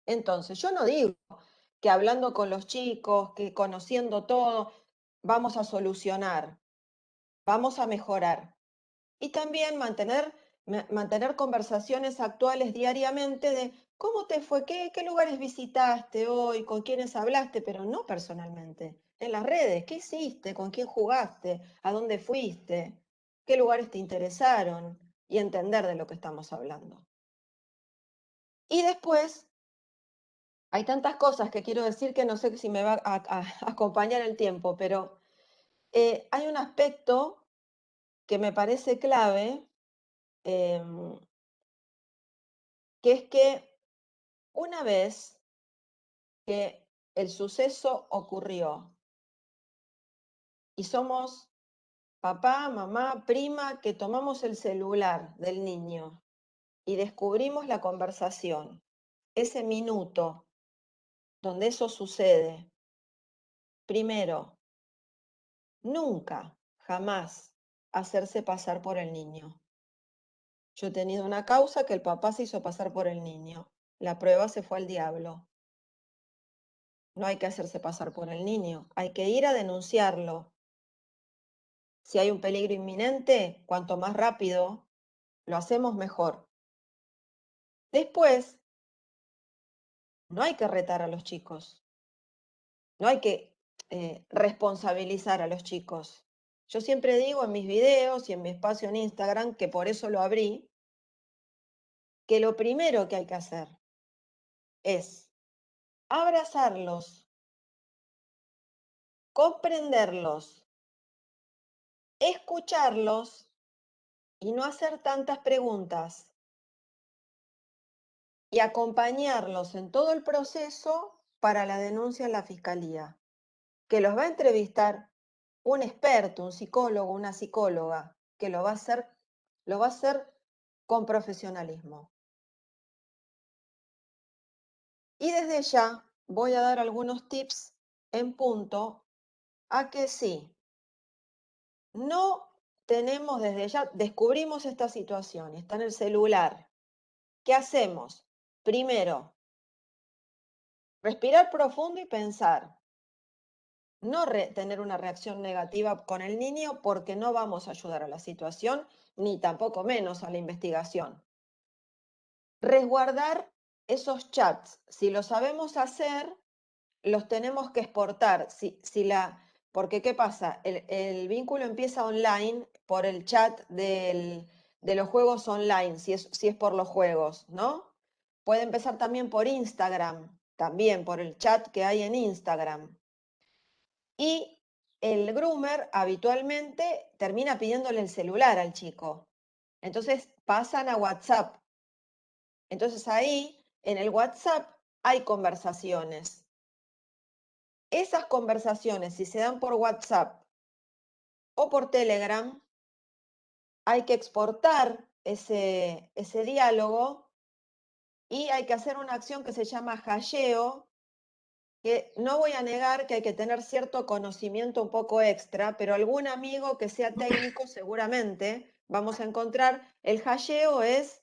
Entonces, yo no digo que hablando con los chicos, que conociendo todo, vamos a solucionar, vamos a mejorar. Y también mantener conversaciones actuales diariamente de cómo te fue, qué lugares visitaste hoy, con quiénes hablaste, pero no personalmente. En las redes, ¿qué hiciste? ¿Con quién jugaste? ¿A dónde fuiste? ¿Qué lugares te interesaron? Y entender de lo que estamos hablando. Y después, hay tantas cosas que quiero decir que no sé si me va a acompañar el tiempo, pero hay un aspecto que me parece clave, em, que es que una vez que el suceso ocurrió y somos papá, mamá, prima, que tomamos el celular del niño y descubrimos la conversación, ese minuto donde eso sucede, primero, nunca, jamás hacerse pasar por el niño. Yo he tenido una causa que el papá se hizo pasar por el niño. La prueba se fue al diablo. No hay que hacerse pasar por el niño, hay que ir a denunciarlo. Si hay un peligro inminente, cuanto más rápido lo hacemos, mejor. Después, no hay que retar a los chicos, no hay que responsabilizar a los chicos. Yo siempre digo en mis videos y en mi espacio en Instagram, que por eso lo abrí, que lo primero que hay que hacer es abrazarlos, comprenderlos, escucharlos y no hacer tantas preguntas y acompañarlos en todo el proceso para la denuncia en la fiscalía, que los va a entrevistar un experto, un psicólogo, una psicóloga, que lo va a hacer con profesionalismo. Y desde ya voy a dar algunos tips en punto a que sí, no tenemos desde ya, descubrimos esta situación, está en el celular. ¿Qué hacemos? Primero, respirar profundo y pensar. No tener una reacción negativa con el niño porque no vamos a ayudar a la situación, ni tampoco menos a la investigación. Resguardar esos chats. Si lo sabemos hacer, los tenemos que exportar. Porque ¿qué pasa? El vínculo empieza online por el chat de los juegos online, si es por los juegos, ¿no? Puede empezar también por Instagram, también por el chat que hay en Instagram. Y el groomer habitualmente termina pidiéndole el celular al chico. Entonces pasan a WhatsApp. Entonces ahí, en el WhatsApp, hay conversaciones. Esas conversaciones, si se dan por WhatsApp o por Telegram, hay que exportar ese diálogo y hay que hacer una acción que se llama hasheo, que no voy a negar que hay que tener cierto conocimiento un poco extra, pero algún amigo que sea técnico seguramente vamos a encontrar. El hasheo es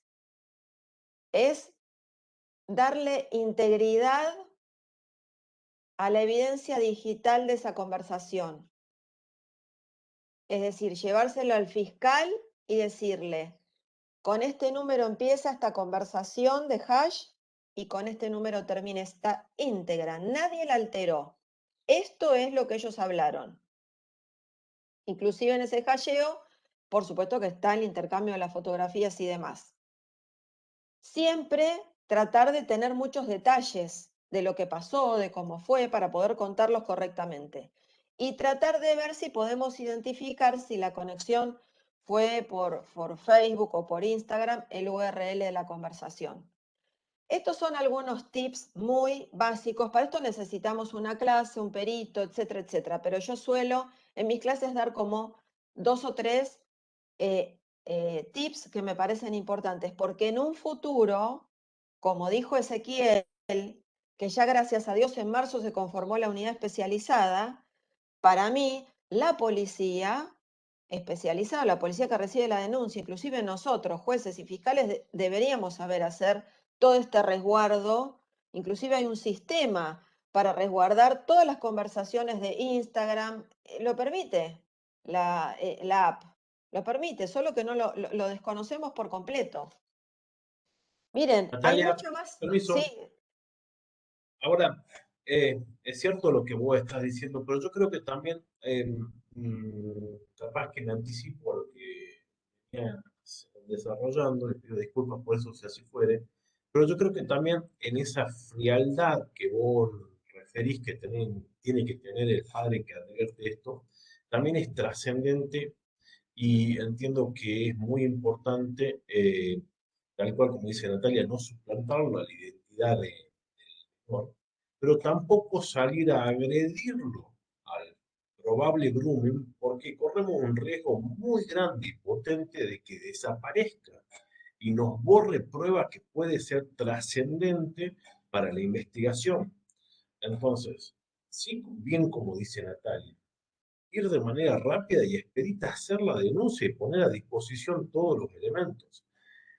darle integridad a la evidencia digital de esa conversación. Es decir, llevárselo al fiscal y decirle, con este número empieza esta conversación de hash y con este número termina esta íntegra. Nadie la alteró. Esto es lo que ellos hablaron. Inclusive en ese hasheo, por supuesto que está el intercambio de las fotografías y demás. Siempre tratar de tener muchos detalles de lo que pasó, de cómo fue, para poder contarlos correctamente. Y tratar de ver si podemos identificar si la conexión fue por Facebook o por Instagram, el URL de la conversación. Estos son algunos tips muy básicos. Para esto necesitamos una clase, un perito, etcétera, etcétera. Pero yo suelo en mis clases dar como 2 o 3 tips que me parecen importantes, porque en un futuro, como dijo Ezequiel, que ya gracias a Dios en marzo se conformó la unidad especializada, para mí la policía especializada, la policía que recibe la denuncia, inclusive nosotros, jueces y fiscales, deberíamos saber hacer todo este resguardo. Inclusive hay un sistema para resguardar todas las conversaciones de Instagram. Lo permite la app. Lo permite, solo que no lo desconocemos por completo. Miren, hay Natalia, mucho más. Sí, permiso. Ahora, es cierto lo que vos estás diciendo, pero yo creo que también, capaz que me anticipo a lo que venía desarrollando, y pido disculpas por eso si así fuere, pero yo creo que también en esa frialdad que vos referís que tiene que tener el padre que advierte esto, también es trascendente y entiendo que es muy importante, tal cual como dice Natalia, no suplantarlo a la identidad de menor, pero tampoco salir a agredirlo al probable grooming, porque corremos un riesgo muy grande y potente de que desaparezca y nos borre prueba que puede ser trascendente para la investigación. Entonces, sí, bien como dice Natalia, ir de manera rápida y expedita a hacer la denuncia y poner a disposición todos los elementos.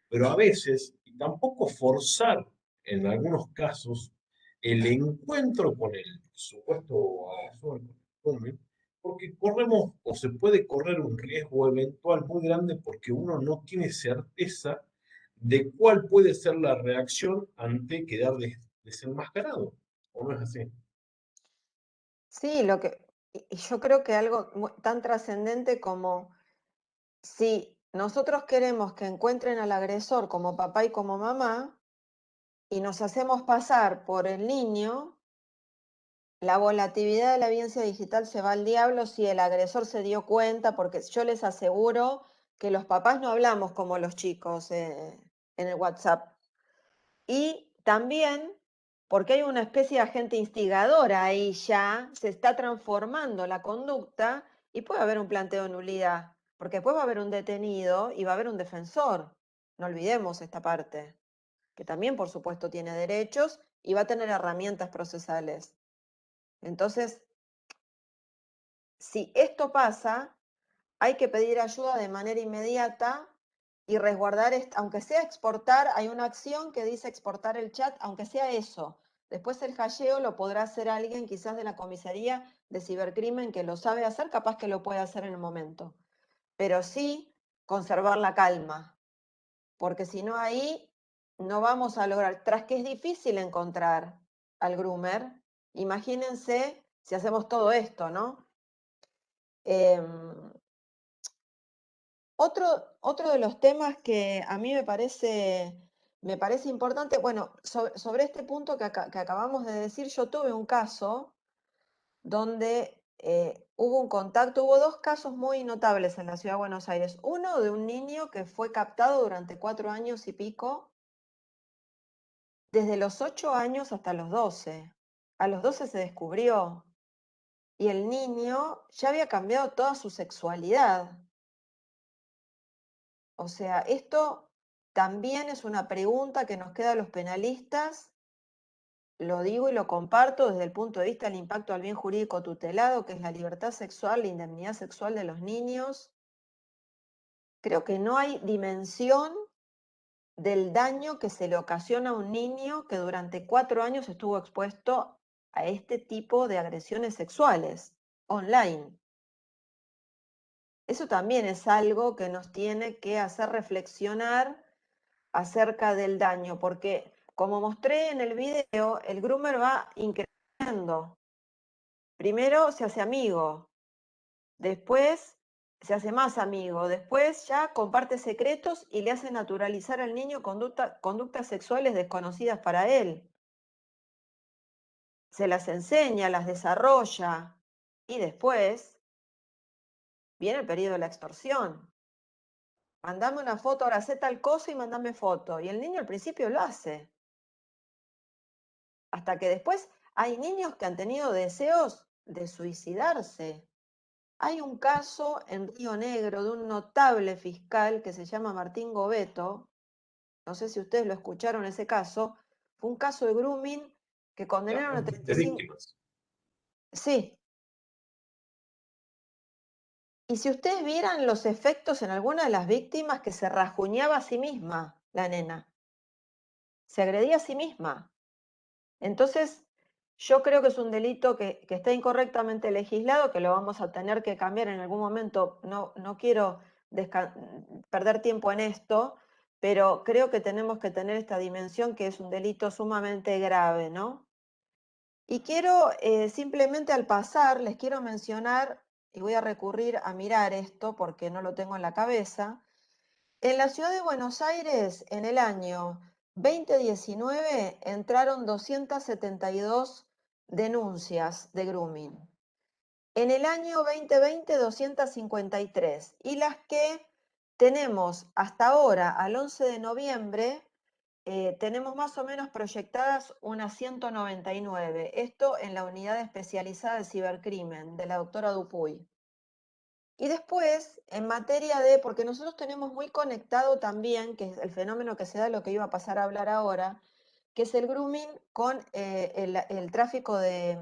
Pero a veces, y tampoco forzar en algunos casos, el encuentro con el supuesto agresor, porque corremos o se puede correr un riesgo eventual muy grande porque uno no tiene certeza de cuál puede ser la reacción ante quedar desenmascarado. ¿O no es así? sí, y yo creo que algo tan trascendente como si nosotros queremos que encuentren al agresor como papá y como mamá y nos hacemos pasar por el niño, la volatilidad de la evidencia digital se va al diablo si el agresor se dio cuenta, porque yo les aseguro que los papás no hablamos como los chicos en el WhatsApp. Y también porque hay una especie de agente instigadora ahí ya, se está transformando la conducta y puede haber un planteo de nulidad, porque después va a haber un detenido y va a haber un defensor. No olvidemos esta parte, que también por supuesto tiene derechos y va a tener herramientas procesales. Entonces, si esto pasa, hay que pedir ayuda de manera inmediata y resguardar, aunque sea exportar, hay una acción que dice exportar el chat, aunque sea eso. Después el hasheo lo podrá hacer alguien quizás de la comisaría de cibercrimen que lo sabe hacer, capaz que lo puede hacer en el momento. Pero sí conservar la calma, porque si no ahí no vamos a lograr, tras que es difícil encontrar al groomer, imagínense si hacemos todo esto, ¿no? Otro de los temas que a mí me parece importante, bueno, sobre este punto que acabamos de decir, yo tuve un caso donde hubo dos casos muy notables en la Ciudad de Buenos Aires. Uno de un niño que fue captado durante 4 años y pico, desde los 8 años hasta los 12. A los 12 se descubrió y el niño ya había cambiado toda su sexualidad. O sea, esto también es una pregunta que nos queda a los penalistas, lo digo y lo comparto desde el punto de vista del impacto al bien jurídico tutelado, que es la libertad sexual, la indemnidad sexual de los niños. Creo que no hay dimensión del daño que se le ocasiona a un niño que durante 4 años estuvo expuesto a este tipo de agresiones sexuales online. Eso también es algo que nos tiene que hacer reflexionar acerca del daño, porque como mostré en el video, el groomer va increciendo. Primero se hace amigo, después se hace más amigo, después ya comparte secretos y le hace naturalizar al niño conductas sexuales desconocidas para él. Se las enseña, las desarrolla y después viene el periodo de la extorsión. Mandame una foto, ahora hacé tal cosa y mandame foto. Y el niño al principio lo hace. Hasta que después hay niños que han tenido deseos de suicidarse. Hay un caso en Río Negro de un notable fiscal que se llama Martín Gobeto, no sé si ustedes lo escucharon ese caso, fue un caso de grooming que condenaron a 35... víctimas. Sí. Y si ustedes vieran los efectos en alguna de las víctimas, que se rajuñaba a sí misma, la nena. Se agredía a sí misma. Entonces, yo creo que es un delito que está incorrectamente legislado, que lo vamos a tener que cambiar en algún momento. No quiero perder tiempo en esto, pero creo que tenemos que tener esta dimensión, que es un delito sumamente grave, ¿no? Y quiero simplemente al pasar, les quiero mencionar, y voy a recurrir a mirar esto porque no lo tengo en la cabeza. En la ciudad de Buenos Aires, en el año 2019, entraron 272 denuncias de grooming. En el año 2020, 253. Y las que tenemos hasta ahora, al 11 de noviembre, tenemos más o menos proyectadas unas 199. Esto en la unidad especializada de cibercrimen de la doctora Dupuy. Y después, en materia de, porque nosotros tenemos muy conectado también, que es el fenómeno que se da, lo que iba a pasar a hablar ahora, que es el grooming con el tráfico de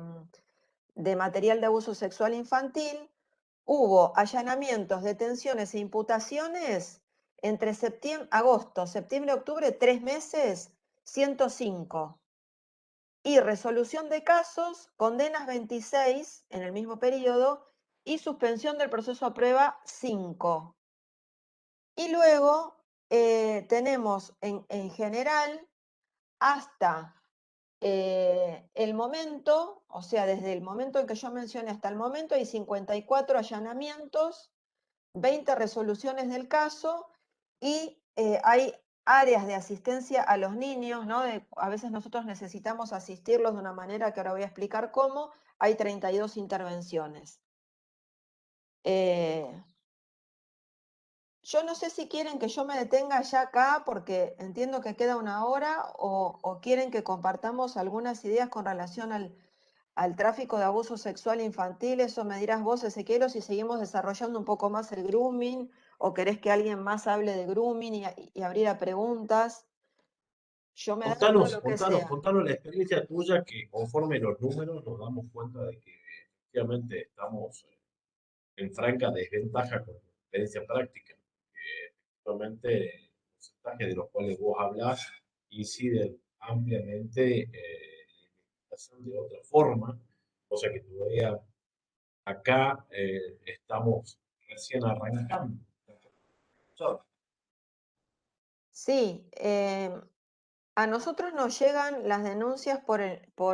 material de abuso sexual infantil. Hubo allanamientos, detenciones e imputaciones entre agosto, septiembre, octubre, 3 meses, 105. Y resolución de casos, condenas 26 en el mismo periodo y suspensión del proceso a prueba 5. Y luego tenemos en general hasta el momento, o sea, desde el momento en que yo mencioné hasta el momento, hay 54 allanamientos, 20 resoluciones del caso y hay áreas de asistencia a los niños, ¿no? A veces nosotros necesitamos asistirlos de una manera que ahora voy a explicar cómo. Hay 32 intervenciones. Yo no sé si quieren que yo me detenga ya acá porque entiendo que queda una hora o quieren que compartamos algunas ideas con relación al tráfico de abuso sexual infantil. Eso me dirás vos, Ezequiel, o si seguimos desarrollando un poco más el grooming o querés que alguien más hable de grooming y abrir a preguntas. Yo me adapto a lo que sea. Contanos la experiencia tuya, que conforme los números nos damos cuenta de que efectivamente estamos en franca desventaja con la experiencia práctica. Efectivamente, los porcentajes de los cuales vos hablas inciden ampliamente en la investigación de otra forma, cosa que todavía acá estamos recién arrancando. Sí, a nosotros nos llegan las denuncias por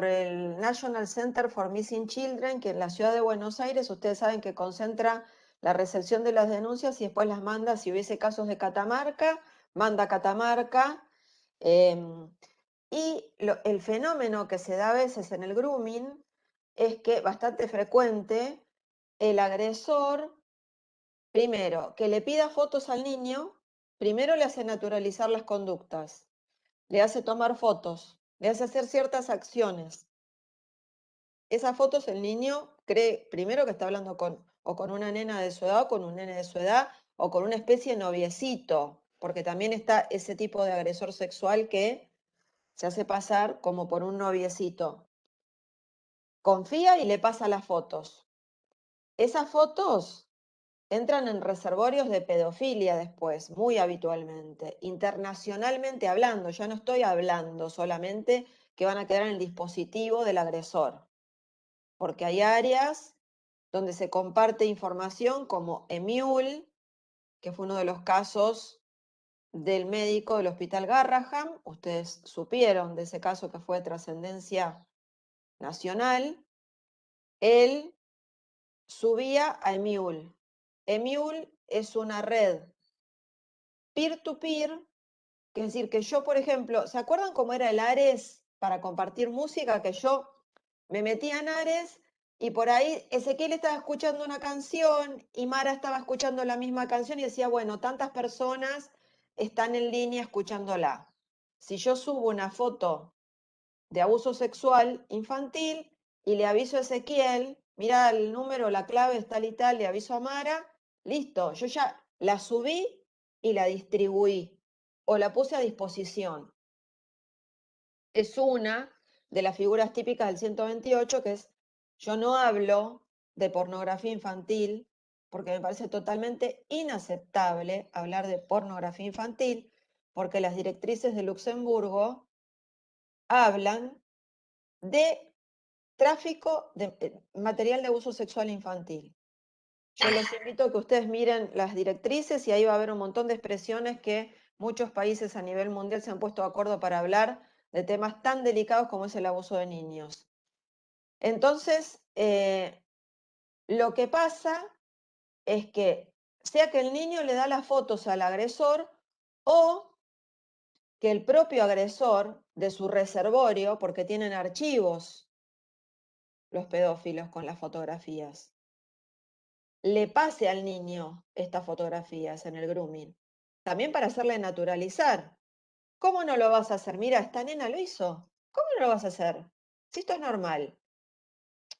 el National Center for Missing Children, que en la ciudad de Buenos Aires, ustedes saben que concentra la recepción de las denuncias y después las manda, si hubiese casos de Catamarca, manda a Catamarca. Y el fenómeno que se da a veces en el grooming es que, bastante frecuente, el agresor, primero, que le pida fotos al niño, primero le hace naturalizar las conductas, le hace tomar fotos, le hace hacer ciertas acciones. Esas fotos el niño cree primero que está hablando con una nena de su edad, o con un nene de su edad, o con una especie de noviecito, porque también está ese tipo de agresor sexual que se hace pasar como por un noviecito. Confía y le pasa las fotos. Esas fotos entran en reservorios de pedofilia después, muy habitualmente, internacionalmente hablando. Ya no estoy hablando solamente que van a quedar en el dispositivo del agresor, porque hay áreas donde se comparte información como EMIUL, que fue uno de los casos del médico del Hospital Garraham. Ustedes supieron de ese caso que fue de trascendencia nacional. Él subía a EMIUL. EMIUL es una red peer-to-peer, que es decir, que yo, por ejemplo, ¿se acuerdan cómo era el Ares para compartir música? Que yo me metía en Ares y por ahí Ezequiel estaba escuchando una canción y Mara estaba escuchando la misma canción y decía, bueno, tantas personas están en línea escuchándola. Si yo subo una foto de abuso sexual infantil y le aviso a Ezequiel, mira el número, la clave es tal y tal, le aviso a Mara, listo, yo ya la subí y la distribuí o la puse a disposición. Es una de las figuras típicas del 128, que es, yo no hablo de pornografía infantil porque me parece totalmente inaceptable hablar de pornografía infantil, porque las directrices de Luxemburgo hablan de tráfico de material de abuso sexual infantil. Yo los invito a que ustedes miren las directrices y ahí va a haber un montón de expresiones que muchos países a nivel mundial se han puesto de acuerdo para hablar de temas tan delicados como es el abuso de niños. Entonces, lo que pasa es que sea que el niño le da las fotos al agresor o que el propio agresor de su reservorio, porque tienen archivos los pedófilos con las fotografías, le pase al niño estas fotografías en el grooming, también para hacerle naturalizar. ¿Cómo no lo vas a hacer? Mira, esta nena lo hizo. ¿Cómo no lo vas a hacer? Si esto es normal.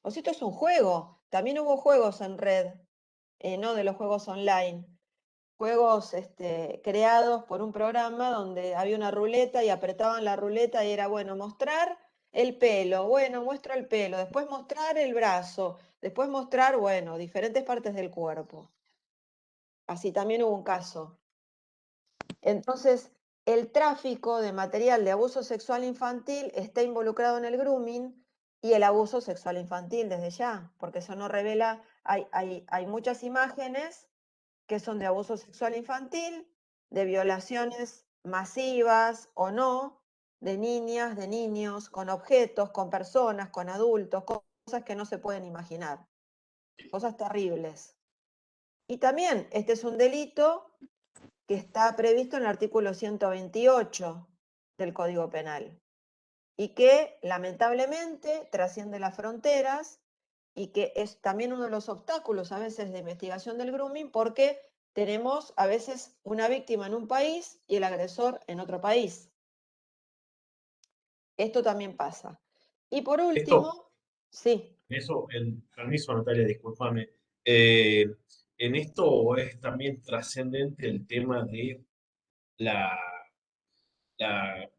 O si esto es un juego. También hubo juegos en red, no de los juegos online. Juegos creados por un programa donde había una ruleta y apretaban la ruleta y era, bueno, mostrar el pelo, bueno, muestro el pelo, después mostrar el brazo, después mostrar, bueno, diferentes partes del cuerpo. Así también hubo un caso. Entonces, el tráfico de material de abuso sexual infantil está involucrado en el grooming y el abuso sexual infantil desde ya, porque eso no revela, hay muchas imágenes que son de abuso sexual infantil, de violaciones masivas o no, de niñas, de niños, con objetos, con personas, con adultos, cosas que no se pueden imaginar, cosas terribles. Y también este es un delito que está previsto en el artículo 128 del Código Penal y que lamentablemente trasciende las fronteras y que es también uno de los obstáculos a veces de investigación del grooming porque tenemos a veces una víctima en un país y el agresor en otro país. Esto también pasa. Y por último, Esto, sí. eso, permiso, Natalia, discúlpame. Eh, en esto es también trascendente el tema de la, la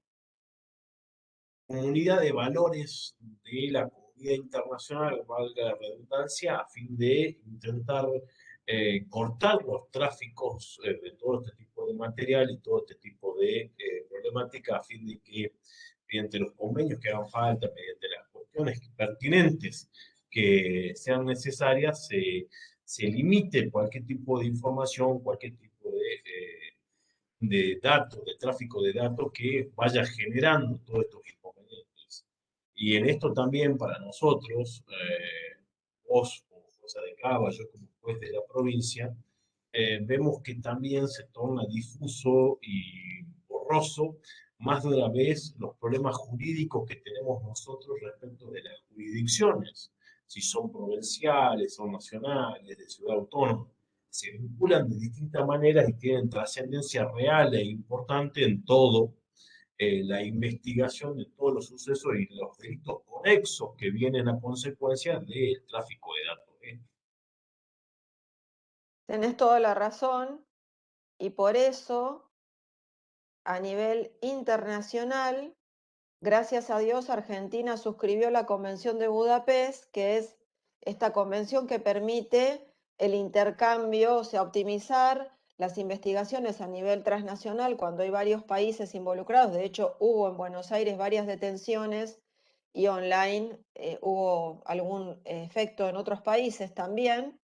comunidad de valores de la comunidad internacional, valga la redundancia, a fin de intentar cortar los tráficos de todo este tipo de material y todo este tipo de problemática, a fin de que mediante los convenios que hagan falta, mediante las cuestiones pertinentes que sean necesarias, se limite cualquier tipo de información, cualquier tipo de datos, de tráfico de datos que vaya generando todos estos inconvenientes. Y en esto también para nosotros, vos como jueza de Cava, yo como juez de la provincia, vemos que también se torna difuso y borroso más de una vez los problemas jurídicos que tenemos nosotros respecto de las jurisdicciones, si son provinciales, son nacionales, de ciudad autónoma se vinculan de distintas maneras y tienen trascendencia real e importante en todo la investigación de todos los sucesos y los delitos conexos que vienen a consecuencia del tráfico de datos. Tenés toda la razón y por eso a nivel internacional, gracias a Dios, Argentina suscribió la Convención de Budapest, que es esta convención que permite el intercambio, o sea, optimizar las investigaciones a nivel transnacional cuando hay varios países involucrados. De hecho, hubo en Buenos Aires varias detenciones y online hubo algún efecto en otros países también.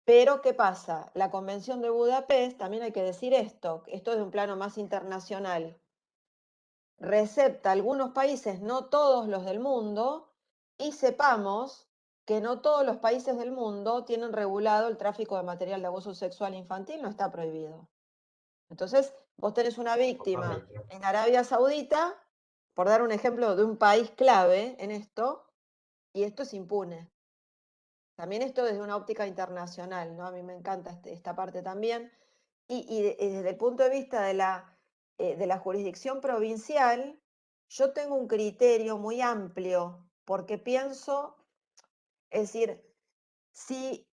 Pero, ¿qué pasa? La Convención de Budapest, también hay que decir esto es de un plano más internacional, recepta algunos países, no todos los del mundo, y sepamos que no todos los países del mundo tienen regulado el tráfico de material de abuso sexual infantil, no está prohibido. Entonces, vos tenés una víctima Totalmente. en Arabia Saudita, por dar un ejemplo de un país clave en esto, y esto es impune. También esto desde una óptica internacional, ¿no? A mí me encanta esta parte también. Y desde el punto de vista de la jurisdicción provincial, yo tengo un criterio muy amplio, porque pienso, es decir, si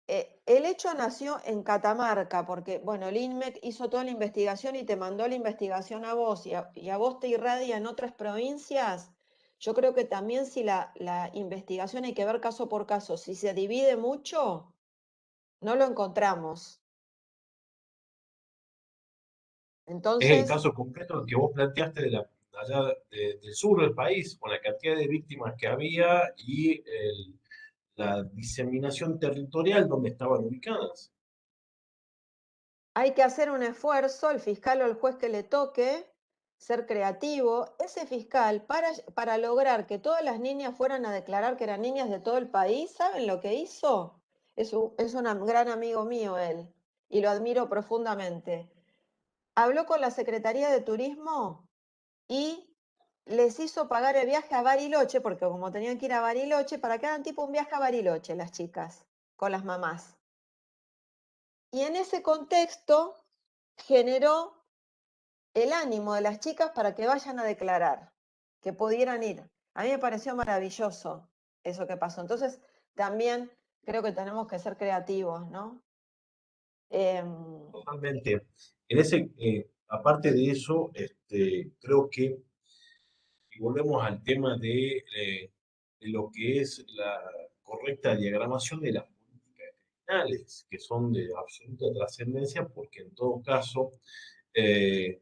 el hecho nació en Catamarca, porque, bueno, el INMEC hizo toda la investigación y te mandó la investigación a vos y a vos te irradia en otras provincias, yo creo que también si la investigación hay que ver caso por caso, si se divide mucho, no lo encontramos. Es el Entonces, caso concreto que vos planteaste de allá del sur del país, con la cantidad de víctimas que había y la diseminación territorial donde estaban ubicadas. hay que hacer un esfuerzo, el fiscal o el juez que le toque, ser creativo. Ese fiscal, para lograr que todas las niñas fueran a declarar que eran niñas de todo el país, ¿saben lo que hizo? Es un gran amigo mío él, y lo admiro profundamente. Habló con la Secretaría de Turismo y les hizo pagar el viaje a Bariloche, porque como tenían que ir a Bariloche, para que hagan tipo un viaje a Bariloche las chicas, con las mamás. Y en ese contexto generó el ánimo de las chicas para que vayan a declarar, que pudieran ir. A mí me pareció maravilloso eso que pasó. Entonces, también creo que tenemos que ser creativos, ¿no? Em, Totalmente. Aparte de eso, creo que y volvemos al tema de lo que es la correcta diagramación de las políticas criminales, que son de absoluta trascendencia, porque en todo caso eh,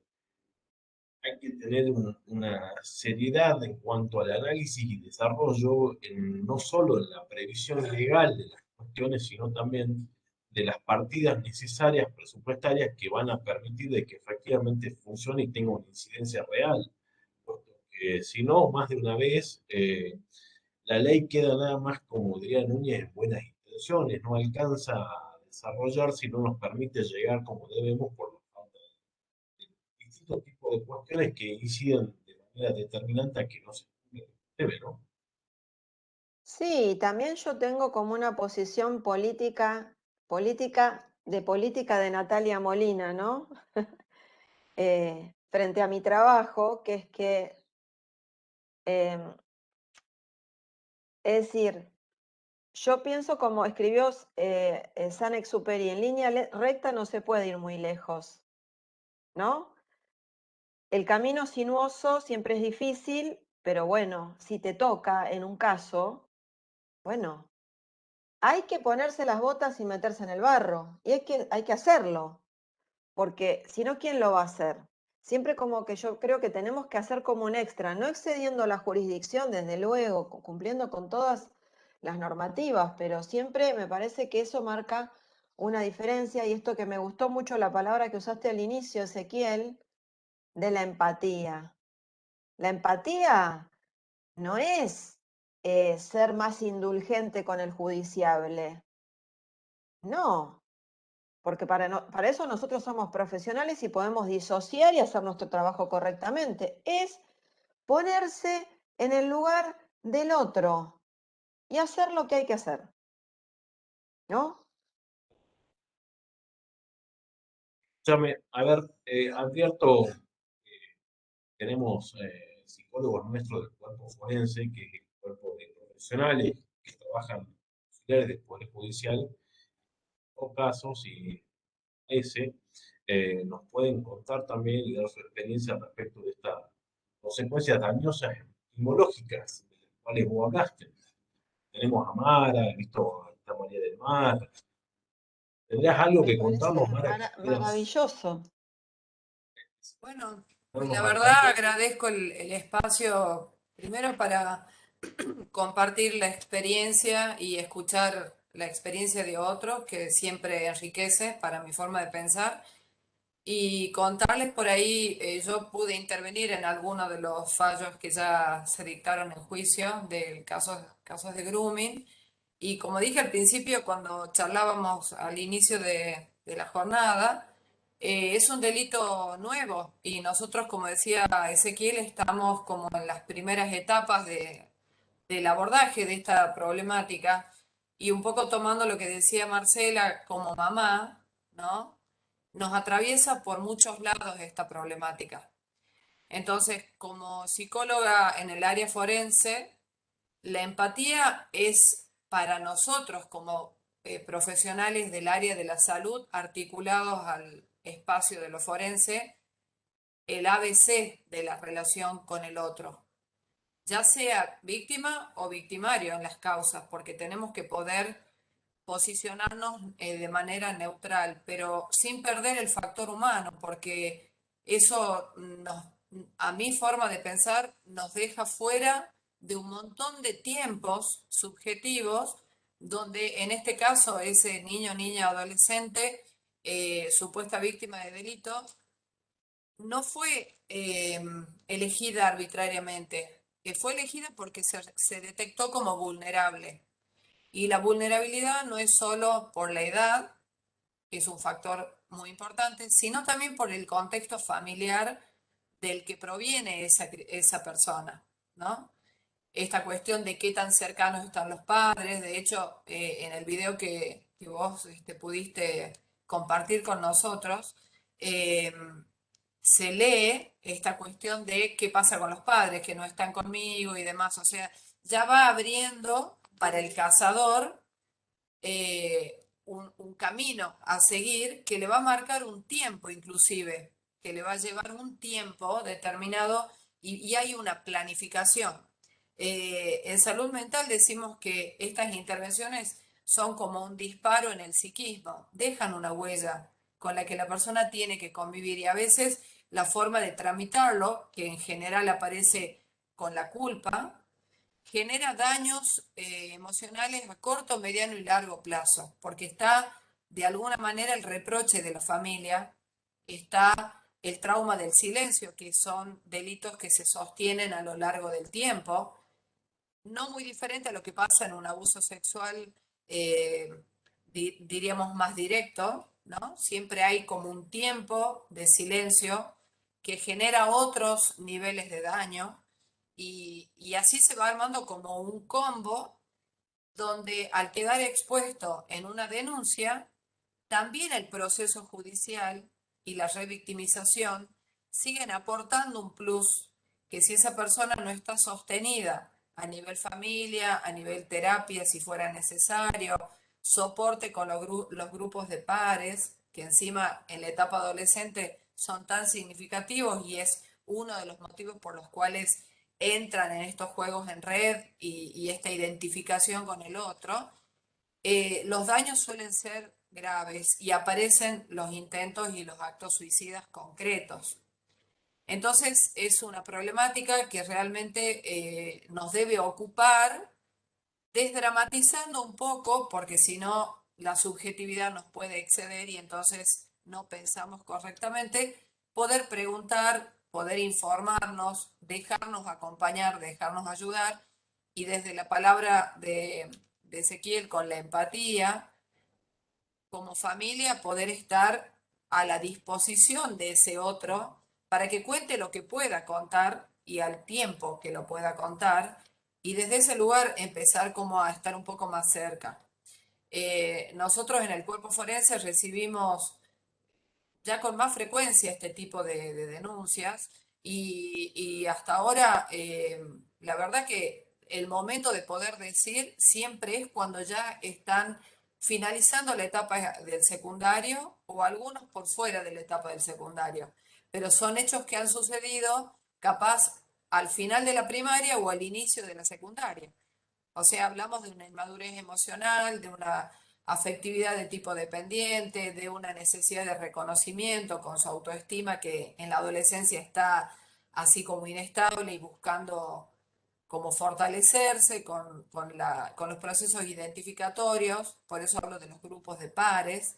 hay que tener una seriedad en cuanto al análisis y desarrollo, no solo en la previsión legal de las cuestiones, sino también de las partidas necesarias presupuestarias que van a permitir de que efectivamente funcione y tenga una incidencia real. Puesto que si no, más de una vez, la ley queda nada más, como diría Núñez, en buenas intenciones, no alcanza a desarrollar si no nos permite llegar como debemos por la falta de distintos tipos de cuestiones que inciden de manera determinante a que no se debe, ¿no? Sí, también yo tengo como una posición política de Natalia Molina, ¿no? Frente a mi trabajo, que es que, em, es decir, yo pienso como escribió Saint-Exupéry, en línea recta no se puede ir muy lejos, ¿no? El camino sinuoso siempre es difícil, pero bueno, si te toca en un caso, bueno, hay que ponerse las botas y meterse en el barro, y hay que hacerlo, porque si no, ¿quién lo va a hacer? Siempre como que yo creo que tenemos que hacer como un extra, no excediendo la jurisdicción, desde luego, cumpliendo con todas las normativas, pero siempre me parece que eso marca una diferencia, y esto que me gustó mucho la palabra que usaste al inicio, Ezequiel, de la empatía. La empatía no es ser más indulgente con el judiciable, no, porque para eso nosotros somos profesionales y podemos disociar y hacer nuestro trabajo correctamente. Es ponerse en el lugar del otro y hacer lo que hay que hacer, ¿no? Escúchame, a ver, advierto, tenemos psicólogos nuestros del cuerpo forense, que es el cuerpo de profesionales que trabajan auxiliares del Poder Judicial, o casos, y ese nos pueden contar también y dar su experiencia respecto de estas consecuencias dañosas etimológicas de las cuales vos hablaste. Tenemos a Mara, he visto a esta María del Mar. ¿Tendrías algo Me que parece contarnos, Mara, que quieras maravilloso. Bueno, darnos la al verdad tanto? agradezco el espacio primero para compartir la experiencia y escuchar la experiencia de otros, que siempre enriquece para mi forma de pensar. Y contarles por ahí, yo pude intervenir en algunos de los fallos que ya se dictaron en juicio del casos de grooming. Y como dije al principio, cuando charlábamos al inicio de la jornada, es un delito nuevo y nosotros, como decía Ezequiel, estamos como en las primeras etapas del abordaje de esta problemática y un poco tomando lo que decía Marcela como mamá, ¿no? Nos atraviesa por muchos lados esta problemática. Entonces, como psicóloga en el área forense, la empatía es para nosotros como profesionales del área de la salud articulados al espacio de lo forense, el ABC de la relación con el otro, ya sea víctima o victimario en las causas, porque tenemos que poder posicionarnos de manera neutral, pero sin perder el factor humano, porque eso a mi forma de pensar nos deja fuera de un montón de tiempos subjetivos, donde en este caso ese niño, niña, adolescente, supuesta víctima de delito, no fue elegida arbitrariamente, que fue elegida porque se detectó como vulnerable. Y la vulnerabilidad no es solo por la edad, que es un factor muy importante, sino también por el contexto familiar del que proviene esa persona, ¿no? Esta cuestión de qué tan cercanos están los padres. De hecho, en el video que vos pudiste compartir con nosotros, eh, se lee esta cuestión de qué pasa con los padres que no están conmigo y demás. O sea, ya va abriendo para el cazador un camino a seguir que le va a marcar un tiempo inclusive, que le va a llevar un tiempo determinado y hay una planificación. En salud mental decimos que estas intervenciones son como un disparo en el psiquismo, dejan una huella con la que la persona tiene que convivir y a veces la forma de tramitarlo, que en general aparece con la culpa, genera daños emocionales a corto, mediano y largo plazo, porque está de alguna manera el reproche de la familia, está el trauma del silencio, que son delitos que se sostienen a lo largo del tiempo, no muy diferente a lo que pasa en un abuso sexual, eh, diríamos más directo, ¿no? Siempre hay como un tiempo de silencio que genera otros niveles de daño y así se va armando como un combo donde al quedar expuesto en una denuncia, también el proceso judicial y la revictimización siguen aportando un plus que si esa persona no está sostenida a nivel familia, a nivel terapia, si fuera necesario, soporte con los grupos de pares, que encima en la etapa adolescente son tan significativos y es uno de los motivos por los cuales entran en estos juegos en red y esta identificación con el otro, los daños suelen ser graves y aparecen los intentos y los actos suicidas concretos. Entonces es una problemática que realmente nos debe ocupar, desdramatizando un poco, porque si no la subjetividad nos puede exceder y entonces no pensamos correctamente, poder preguntar, poder informarnos, dejarnos acompañar, dejarnos ayudar y desde la palabra de Ezequiel con la empatía, como familia poder estar a la disposición de ese otro para que cuente lo que pueda contar y al tiempo que lo pueda contar y desde ese lugar empezar como a estar un poco más cerca. Nosotros en el cuerpo forense recibimos ya con más frecuencia este tipo de denuncias y hasta ahora la verdad que el momento de poder decir siempre es cuando ya están finalizando la etapa del secundario o algunos por fuera de la etapa del secundario, pero son hechos que han sucedido capaz al final de la primaria o al inicio de la secundaria. O sea, hablamos de una inmadurez emocional, de una afectividad de tipo dependiente, de una necesidad de reconocimiento con su autoestima que en la adolescencia está así como inestable y buscando como fortalecerse con los procesos identificatorios, por eso hablo de los grupos de pares,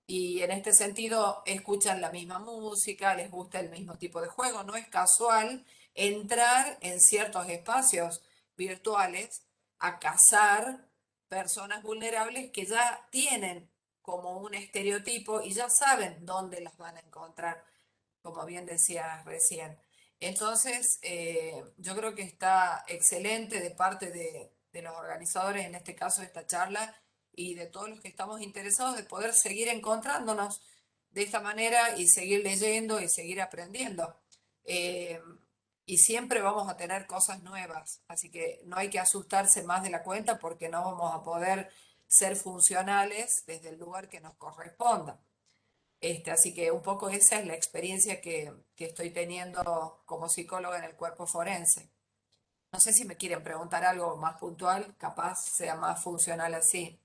y en este sentido escuchan la misma música, les gusta el mismo tipo de juego. No es casual entrar en ciertos espacios virtuales a cazar personas vulnerables que ya tienen como un estereotipo y ya saben dónde las van a encontrar, como bien decías recién. Entonces, yo creo que está excelente de parte de los organizadores, en este caso de esta charla, y de todos los que estamos interesados de poder seguir encontrándonos de esta manera y seguir leyendo y seguir aprendiendo. Eh, y siempre vamos a tener cosas nuevas, así que no hay que asustarse más de la cuenta porque no vamos a poder ser funcionales desde el lugar que nos corresponda. Así que un poco esa es la experiencia que estoy teniendo como psicóloga en el cuerpo forense. No sé si me quieren preguntar algo más puntual, capaz sea más funcional así.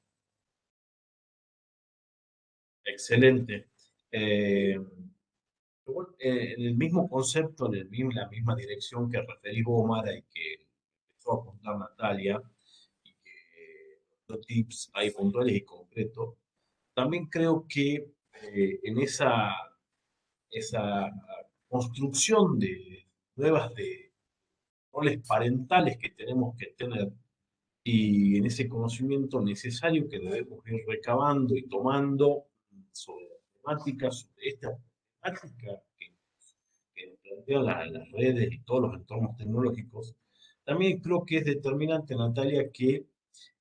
Excelente. Bueno, en el mismo concepto, la misma dirección que referí vos, Mara, y que empezó a apuntar Natalia, y que los tips hay puntuales y concretos, también creo que en esa construcción de nuevas de roles parentales que tenemos que tener y en ese conocimiento necesario que debemos ir recabando y tomando sobre temáticas, sobre esta temática que plantean las redes y todos los entornos tecnológicos, también creo que es determinante, Natalia, que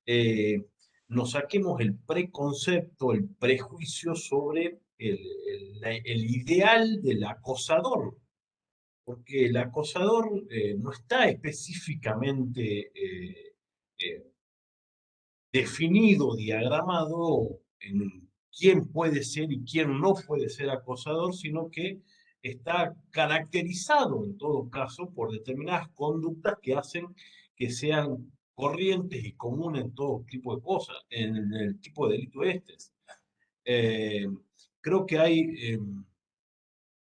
eh, nos saquemos el preconcepto, el prejuicio sobre el ideal del acosador, porque el acosador no está específicamente eh, definido, diagramado en quién puede ser y quién no puede ser acosador, sino que está caracterizado en todo caso por determinadas conductas que hacen que sean corrientes y comunes en todo tipo de cosas, en el tipo de delito este. Eh, creo que hay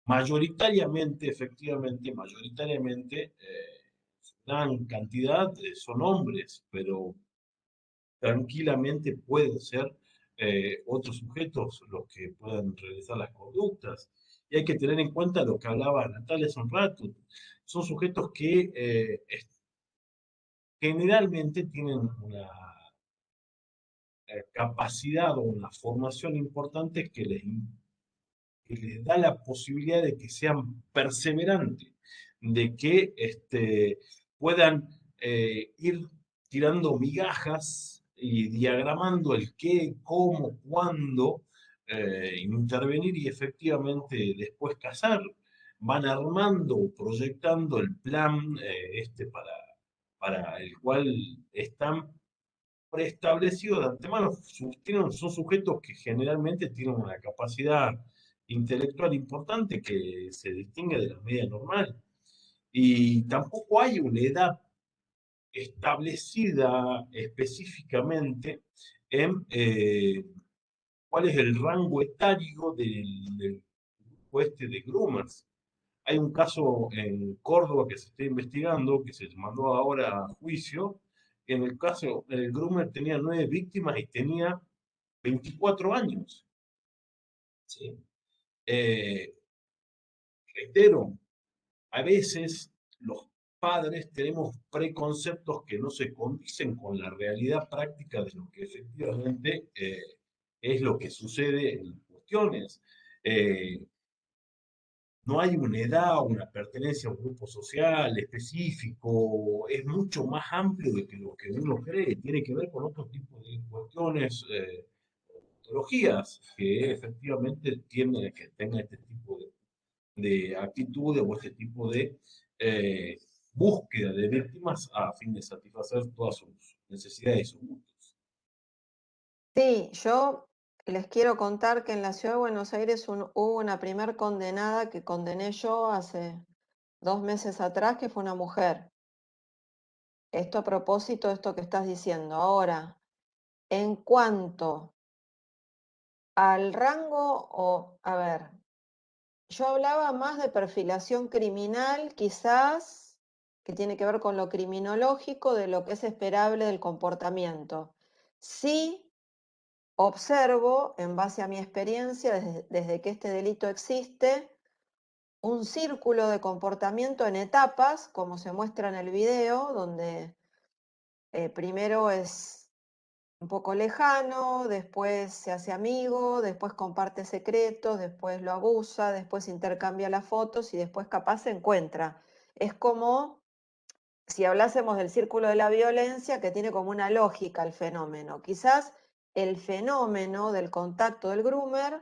mayoritariamente, efectivamente, mayoritariamente, gran cantidad son hombres, pero tranquilamente pueden ser otros sujetos los que puedan realizar las conductas. Y hay que tener en cuenta lo que hablaba Natalia hace un rato. Son sujetos que generalmente tienen capacidad o una formación importante que les da la posibilidad de que sean perseverantes, de que puedan ir tirando migajas y diagramando el qué, cómo, cuándo, intervenir y efectivamente después cazar. Van armando, proyectando el plan para el cual están preestablecido de antemano. Son sujetos que generalmente tienen una capacidad intelectual importante que se distingue de la media normal. Y tampoco hay una edad establecida específicamente en cuál es el rango etario del grupo de groomers. Hay un caso en Córdoba que se está investigando, que se mandó ahora a juicio. En el caso, el groomer tenía 9 víctimas y tenía 24 años. ¿Sí? Eh, Reitero, a veces los padres tenemos preconceptos que no se condicen con la realidad práctica de lo que efectivamente es lo que sucede en las cuestiones. Eh, no hay una edad, una pertenencia a un grupo social específico, es mucho más amplio de que lo que uno cree, tiene que ver con otro tipo de cuestiones, patologías que efectivamente tienen que tengan este tipo de actitudes o este tipo de eh, búsqueda de víctimas a fin de satisfacer todas sus necesidades y sus gustos. Sí, yo les quiero contar que en la ciudad de Buenos Aires hubo una primer condenada que condené yo hace 2 meses atrás, que fue una mujer. Esto a propósito de esto que estás diciendo. Ahora, en cuanto al rango, a ver, yo hablaba más de perfilación criminal, quizás, que tiene que ver con lo criminológico, de lo que es esperable del comportamiento. Sí, observo, en base a mi experiencia, desde que este delito existe, un círculo de comportamiento en etapas, como se muestra en el video, donde primero es un poco lejano, después se hace amigo, después comparte secretos, después lo abusa, después intercambia las fotos y después capaz se encuentra. Es como si hablásemos del círculo de la violencia, que tiene como una lógica el fenómeno. Quizás el fenómeno del contacto del groomer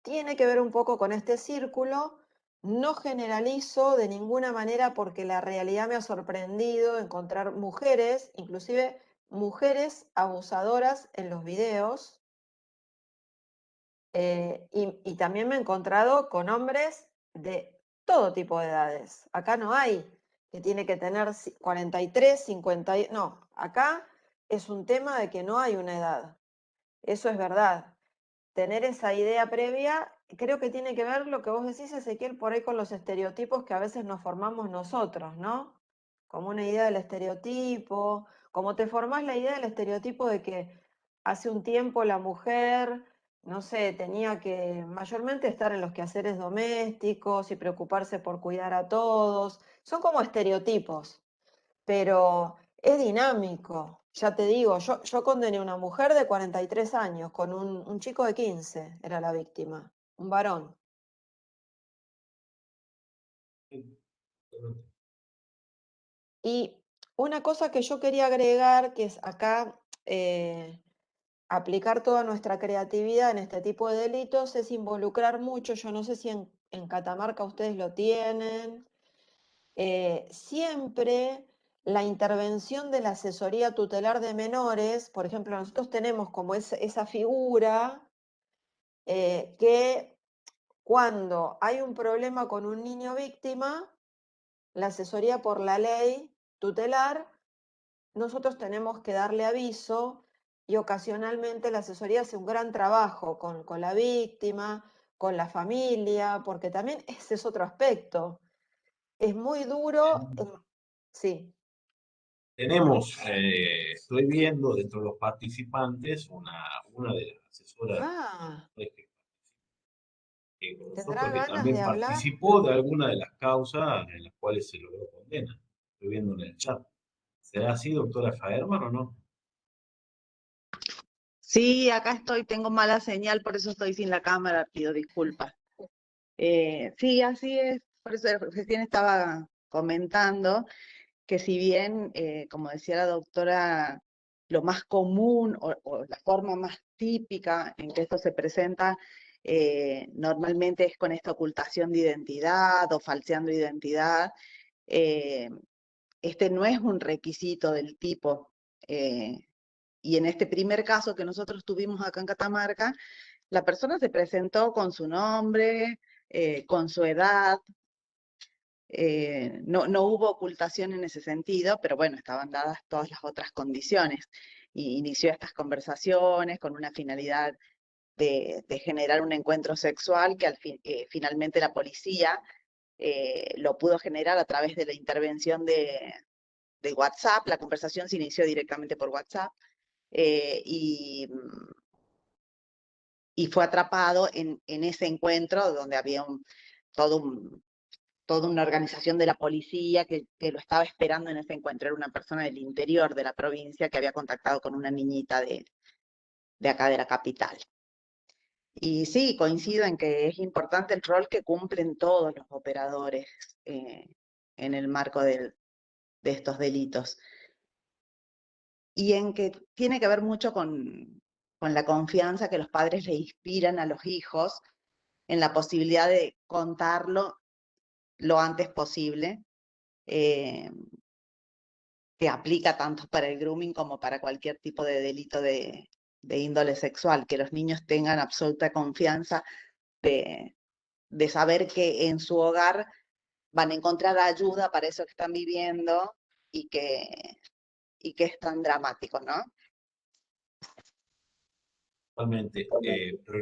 tiene que ver un poco con este círculo. No generalizo de ninguna manera porque la realidad me ha sorprendido encontrar mujeres, inclusive mujeres abusadoras en los videos. Y también me he encontrado con hombres de todo tipo de edades. Acá no hay que tiene que tener 43, 50, no, acá es un tema de que no hay una edad. Eso es verdad. Tener esa idea previa, creo que tiene que ver lo que vos decís, Ezequiel, por ahí con los estereotipos que a veces nos formamos nosotros, ¿no? Como una idea del estereotipo, como te formás la idea del estereotipo de que hace un tiempo la mujer, no sé, tenía que mayormente estar en los quehaceres domésticos y preocuparse por cuidar a todos. Son como estereotipos, pero es dinámico. Ya te digo, yo condené a una mujer de 43 años con un chico de 15, era la víctima, un varón. Y una cosa que yo quería agregar, que es acá aplicar toda nuestra creatividad en este tipo de delitos, es involucrar mucho, yo no sé si en Catamarca ustedes lo tienen, siempre la intervención de la asesoría tutelar de menores, por ejemplo, nosotros tenemos como esa figura que cuando hay un problema con un niño víctima, la asesoría por la ley tutelar, nosotros tenemos que darle aviso y ocasionalmente la asesoría hace un gran trabajo con la víctima, con la familia, porque también ese es otro aspecto. Es muy duro, sí. Tenemos, estoy viendo dentro de los participantes una de las asesoras Ah, con ¿tendrá nosotros que ganas de también hablar? participó de alguna de las causas en las cuales se logró condena. Estoy viendo en el chat. ¿Será así, doctora Faerman, o no? Sí, acá estoy, tengo mala señal, por eso estoy sin la cámara, pido disculpas. Sí, así es, por eso recién estaba comentando que si bien, como decía la doctora, lo más común o la forma más típica en que esto se presenta normalmente es con esta ocultación de identidad o falseando identidad, eh, este no es un requisito del tipo. Y en este primer caso que nosotros tuvimos acá en Catamarca, la persona se presentó con su nombre, con su edad, no hubo ocultación en ese sentido, pero bueno, estaban dadas todas las otras condiciones. Y inició estas conversaciones con una finalidad de generar un encuentro sexual que finalmente la policía lo pudo generar a través de la intervención de WhatsApp. La conversación se inició directamente por WhatsApp eh, y, y fue atrapado en ese encuentro donde había todo un, toda una organización de la policía que lo estaba esperando en ese encuentro. Era una persona del interior de la provincia que había contactado con una niñita de acá de la capital. Y sí, coincido en que es importante el rol que cumplen todos los operadores en el marco de estos delitos. Y en que tiene que ver mucho con la confianza que los padres le inspiran a los hijos en la posibilidad de contarlo lo antes posible, eh, que aplica tanto para el grooming como para cualquier tipo de delito de índole sexual, que los niños tengan absoluta confianza de saber que en su hogar van a encontrar ayuda para eso que están viviendo y que es tan dramático, ¿no? Totalmente. Pero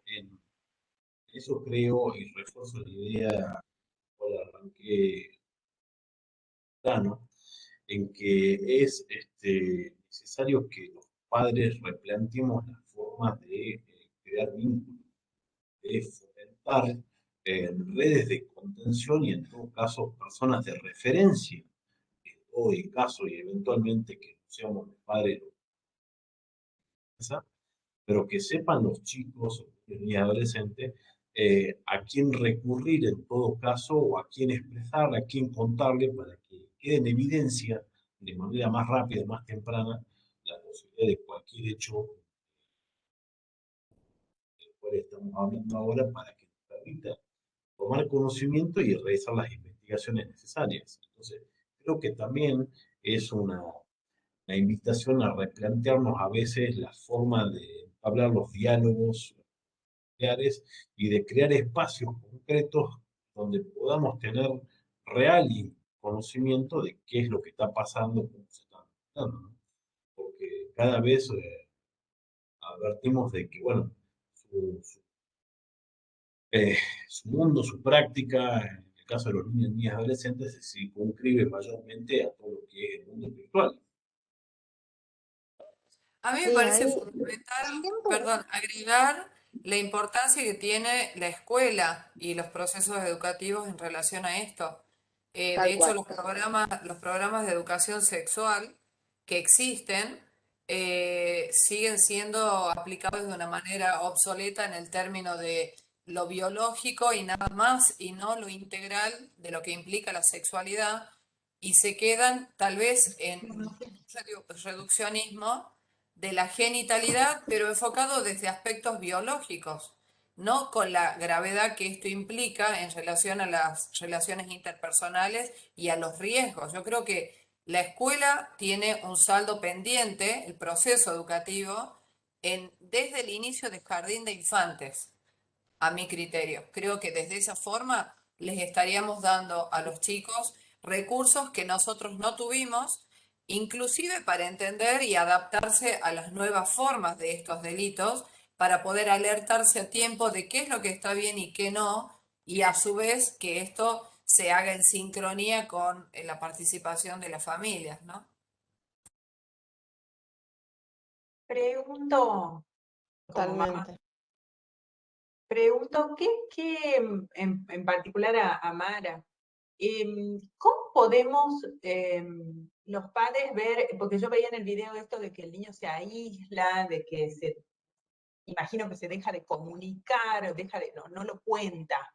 en eso creo y refuerzo la idea por la arranqué plano, en que es necesario que los padres replanteemos las formas de crear vínculos, de fomentar redes de contención y en todo caso personas de referencia, o en caso y eventualmente que no seamos los padres, pero que sepan los chicos y adolescentes a quién recurrir en todo caso, o a quién expresar, a quién contarle, para que quede en evidencia de manera más rápida, más temprana, la posibilidad de cualquier hecho del cual estamos hablando ahora, para que nos permita tomar conocimiento y realizar las investigaciones necesarias. Entonces, creo que también es una invitación a replantearnos a veces la forma de hablar, los diálogos familiares y de crear espacios concretos donde podamos tener real conocimiento de qué es lo que está pasando, cómo se está afectando, ¿no? Porque cada vez advertimos de que, bueno, su, su, su mundo, su práctica, en el caso de los niños y niñas adolescentes, se circunscribe mayormente a todo lo que es el mundo virtual. A mí me Sí, parece ahí fundamental, siempre, perdón, agregar la importancia que tiene la escuela y los procesos educativos en relación a esto. De Tal hecho, cual. los programas de educación sexual que existen siguen siendo aplicados de una manera obsoleta en el término de lo biológico y nada más, y no lo integral de lo que implica la sexualidad, y se quedan tal vez en un reduccionismo de la genitalidad, pero enfocado desde aspectos biológicos, no con la gravedad que esto implica en relación a las relaciones interpersonales y a los riesgos. Yo creo que la escuela tiene un saldo pendiente, el proceso educativo, desde el inicio del jardín de infantes, a mi criterio. Creo que desde esa forma les estaríamos dando a los chicos recursos que nosotros no tuvimos, inclusive para entender y adaptarse a las nuevas formas de estos delitos, para poder alertarse a tiempo de qué es lo que está bien y qué no, y a su vez que esto se haga en sincronía con la participación de las familias, ¿no? Pregunto, como mamá, totalmente. pregunto, ¿qué en particular a Mara? ¿Cómo podemos los padres ver, porque yo veía en el video esto de que el niño se aísla, de que imagino que se deja de comunicar, no lo cuenta.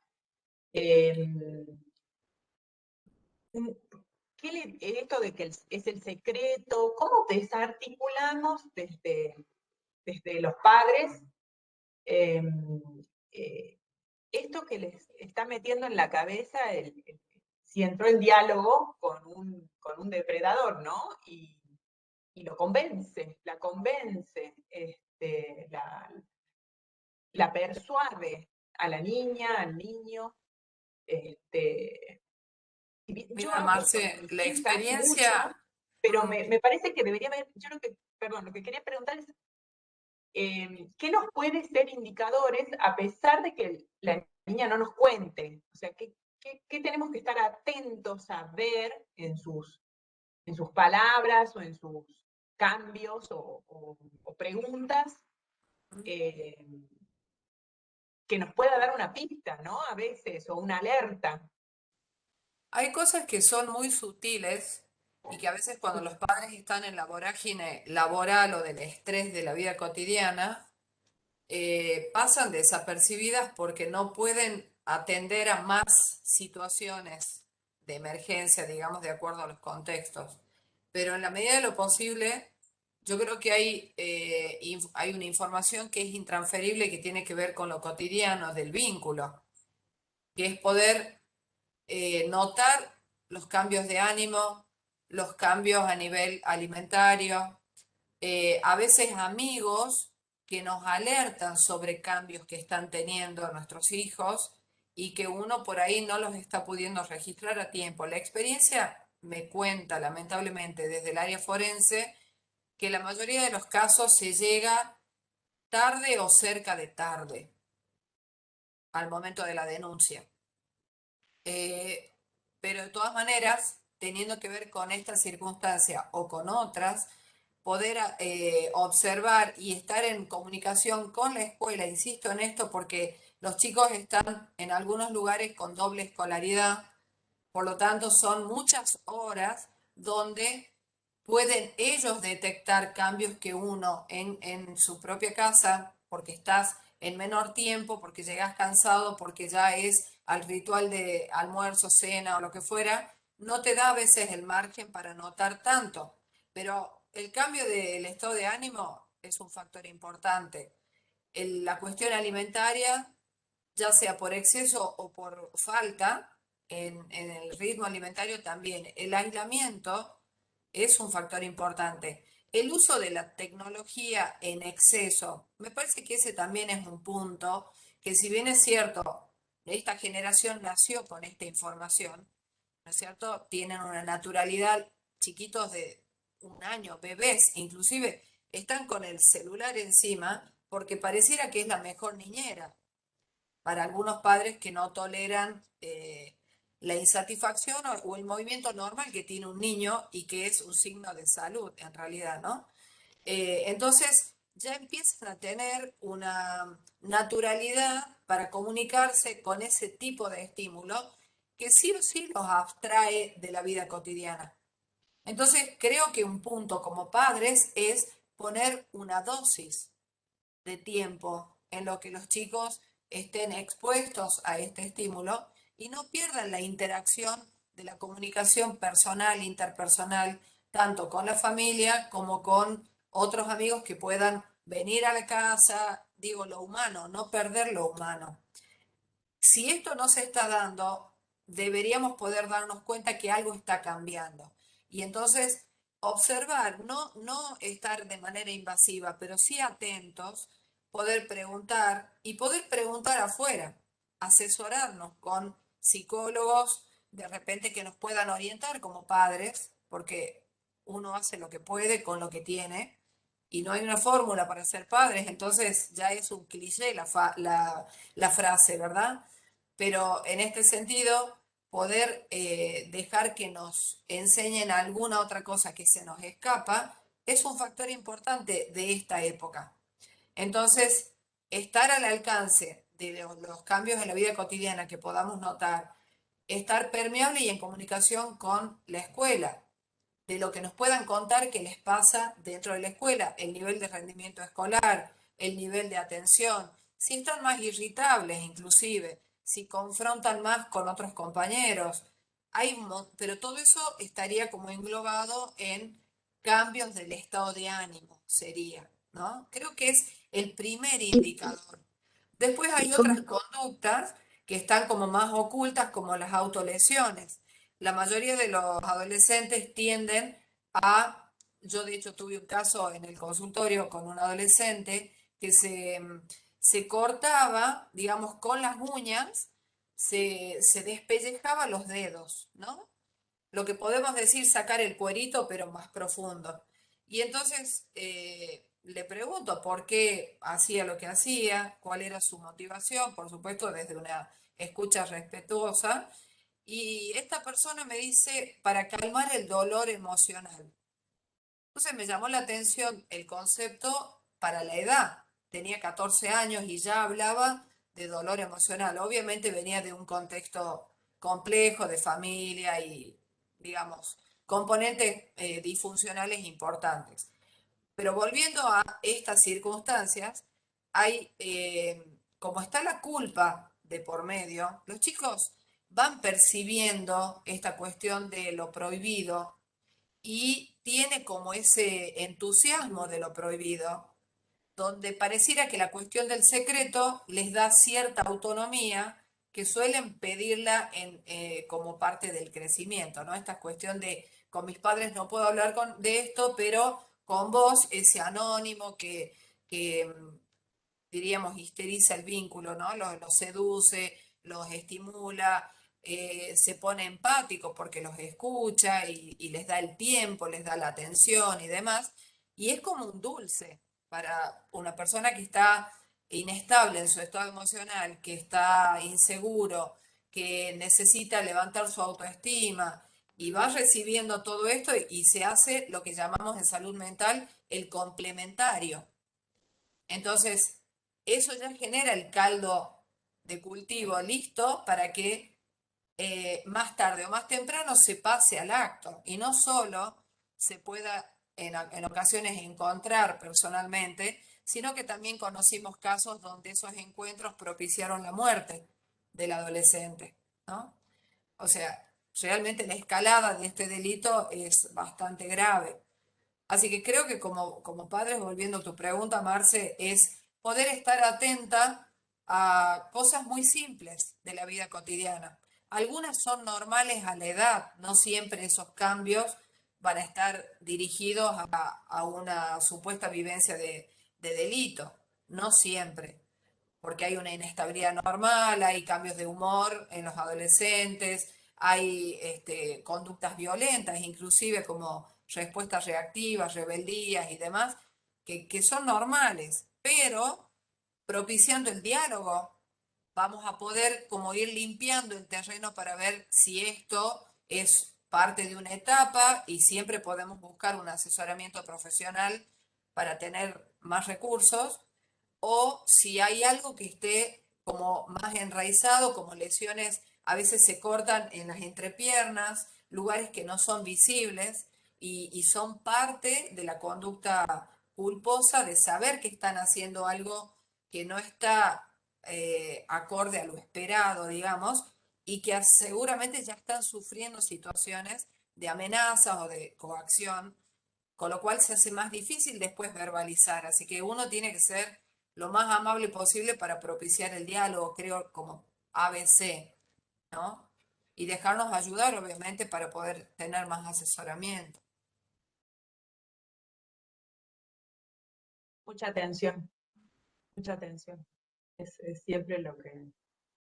Esto de que es el secreto, ¿cómo desarticulamos desde los padres esto que les está metiendo en la cabeza si entró en diálogo con un depredador, ¿no? Y lo convence, la convence, la persuade a la niña, al niño. Yo Mira, hablo con Marce, mis la hijas experiencia, mucho, pero me parece que debería haber, lo que quería preguntar es, ¿qué nos puede ser indicadores a pesar de que la niña no nos cuente? O sea, ¿qué tenemos que estar atentos a ver en sus palabras o en sus cambios o preguntas eh, que nos pueda dar una pista, ¿no? A veces, o una alerta. hay cosas que son muy sutiles y que a veces cuando los padres están en la vorágine laboral o del estrés de la vida cotidiana, pasan desapercibidas porque no pueden atender a más situaciones de emergencia, digamos, de acuerdo a los contextos. Pero en la medida de lo posible, yo creo que hay una información que es intransferible que tiene que ver con lo cotidiano del vínculo, que es poder notar los cambios de ánimo, los cambios a nivel alimentario, a veces amigos que nos alertan sobre cambios que están teniendo nuestros hijos y que uno por ahí no los está pudiendo registrar a tiempo. La experiencia me cuenta, lamentablemente, desde el área forense, que la mayoría de los casos se llega tarde o cerca de tarde al momento de la denuncia. Pero de todas maneras, teniendo que ver con esta circunstancia o con otras, poder observar y estar en comunicación con la escuela, insisto en esto porque los chicos están en algunos lugares con doble escolaridad, por lo tanto son muchas horas donde pueden ellos detectar cambios que uno en su propia casa, porque estás en menor tiempo, porque llegas cansado, porque ya es al ritual de almuerzo, cena o lo que fuera, no te da a veces el margen para notar tanto. Pero el cambio del estado de ánimo es un factor importante. La cuestión alimentaria, ya sea por exceso o por falta, en el ritmo alimentario también. El aislamiento es un factor importante. El uso de la tecnología en exceso, me parece que ese también es un punto que si bien es cierto, esta generación nació con esta información, ¿no es cierto? Tienen una naturalidad, chiquitos de un año, bebés, inclusive están con el celular encima porque pareciera que es la mejor niñera para algunos padres que no toleran la insatisfacción o el movimiento normal que tiene un niño y que es un signo de salud en realidad, ¿no? Entonces ya empiezan a tener una naturalidad para comunicarse con ese tipo de estímulo que sí o sí los abstrae de la vida cotidiana. Entonces creo que un punto como padres es poner una dosis de tiempo en lo que los chicos estén expuestos a este estímulo y no pierdan la interacción de la comunicación personal, interpersonal, tanto con la familia como con otros amigos que puedan venir a la casa, digo lo humano, no perder lo humano. Si esto no se está dando, deberíamos poder darnos cuenta que algo está cambiando. Y entonces observar, no estar de manera invasiva, pero sí atentos, poder preguntar y poder preguntar afuera, asesorarnos con psicólogos de repente que nos puedan orientar como padres, porque uno hace lo que puede con lo que tiene y no hay una fórmula para ser padres, entonces ya es un cliché la frase, ¿verdad? Pero en este sentido, poder dejar que nos enseñen alguna otra cosa que se nos escapa es un factor importante de esta época. Entonces, estar al alcance de los cambios en la vida cotidiana que podamos notar, estar permeable y en comunicación con la escuela, de lo que nos puedan contar que les pasa dentro de la escuela, el nivel de rendimiento escolar, el nivel de atención, si están más irritables inclusive, si confrontan más con otros compañeros. Pero todo eso estaría como englobado en cambios del estado de ánimo, sería, ¿no? Creo que es el primer indicador. Después hay otras conductas que están como más ocultas, como las autolesiones. La mayoría de los adolescentes tienden a, yo de hecho tuve un caso en el consultorio con un adolescente que se cortaba, digamos, con las uñas, se despellejaba los dedos, ¿no? Lo que podemos decir sacar el cuerito, pero más profundo. Y entonces le pregunto por qué hacía lo que hacía, cuál era su motivación, por supuesto desde una escucha respetuosa. Y esta persona me dice, para calmar el dolor emocional. Entonces me llamó la atención el concepto para la edad. Tenía 14 años y ya hablaba de dolor emocional. Obviamente venía de un contexto complejo de familia y, digamos, componentes disfuncionales importantes. Pero volviendo a estas circunstancias, hay, como está la culpa de por medio, los chicos van percibiendo esta cuestión de lo prohibido y tiene como ese entusiasmo de lo prohibido, donde pareciera que la cuestión del secreto les da cierta autonomía que suelen pedirla como parte del crecimiento, ¿no? Esta cuestión de, con mis padres no puedo hablar de esto, pero con vos, ese anónimo que diríamos, histeriza el vínculo, ¿no? Los seduce, los estimula, se pone empático porque los escucha y les da el tiempo, les da la atención y demás. Y es como un dulce para una persona que está inestable en su estado emocional, que está inseguro, que necesita levantar su autoestima y va recibiendo todo esto y se hace lo que llamamos en salud mental el complementario. Entonces, eso ya genera el caldo de cultivo listo para que más tarde o más temprano se pase al acto y no solo se pueda en ocasiones encontrar personalmente, sino que también conocimos casos donde esos encuentros propiciaron la muerte del adolescente, ¿no? O sea, realmente la escalada de este delito es bastante grave. Así que creo que como padres, volviendo a tu pregunta, Marce, es poder estar atenta a cosas muy simples de la vida cotidiana. Algunas son normales a la edad, no siempre esos cambios van a estar dirigidos a una supuesta vivencia de delito, no siempre, porque hay una inestabilidad normal, hay cambios de humor en los adolescentes, hay conductas violentas, inclusive como respuestas reactivas, rebeldías y demás, que son normales, pero propiciando el diálogo, vamos a poder como ir limpiando el terreno para ver si esto es parte de una etapa y siempre podemos buscar un asesoramiento profesional para tener más recursos o si hay algo que esté como más enraizado, como lesiones a veces se cortan en las entrepiernas, lugares que no son visibles y son parte de la conducta culposa de saber que están haciendo algo que no está acorde a lo esperado, digamos, y que seguramente ya están sufriendo situaciones de amenazas o de coacción, con lo cual se hace más difícil después verbalizar. Así que uno tiene que ser lo más amable posible para propiciar el diálogo, creo, como ABC, ¿no? Y dejarnos ayudar, obviamente, para poder tener más asesoramiento. Mucha atención, mucha atención. Es siempre lo que...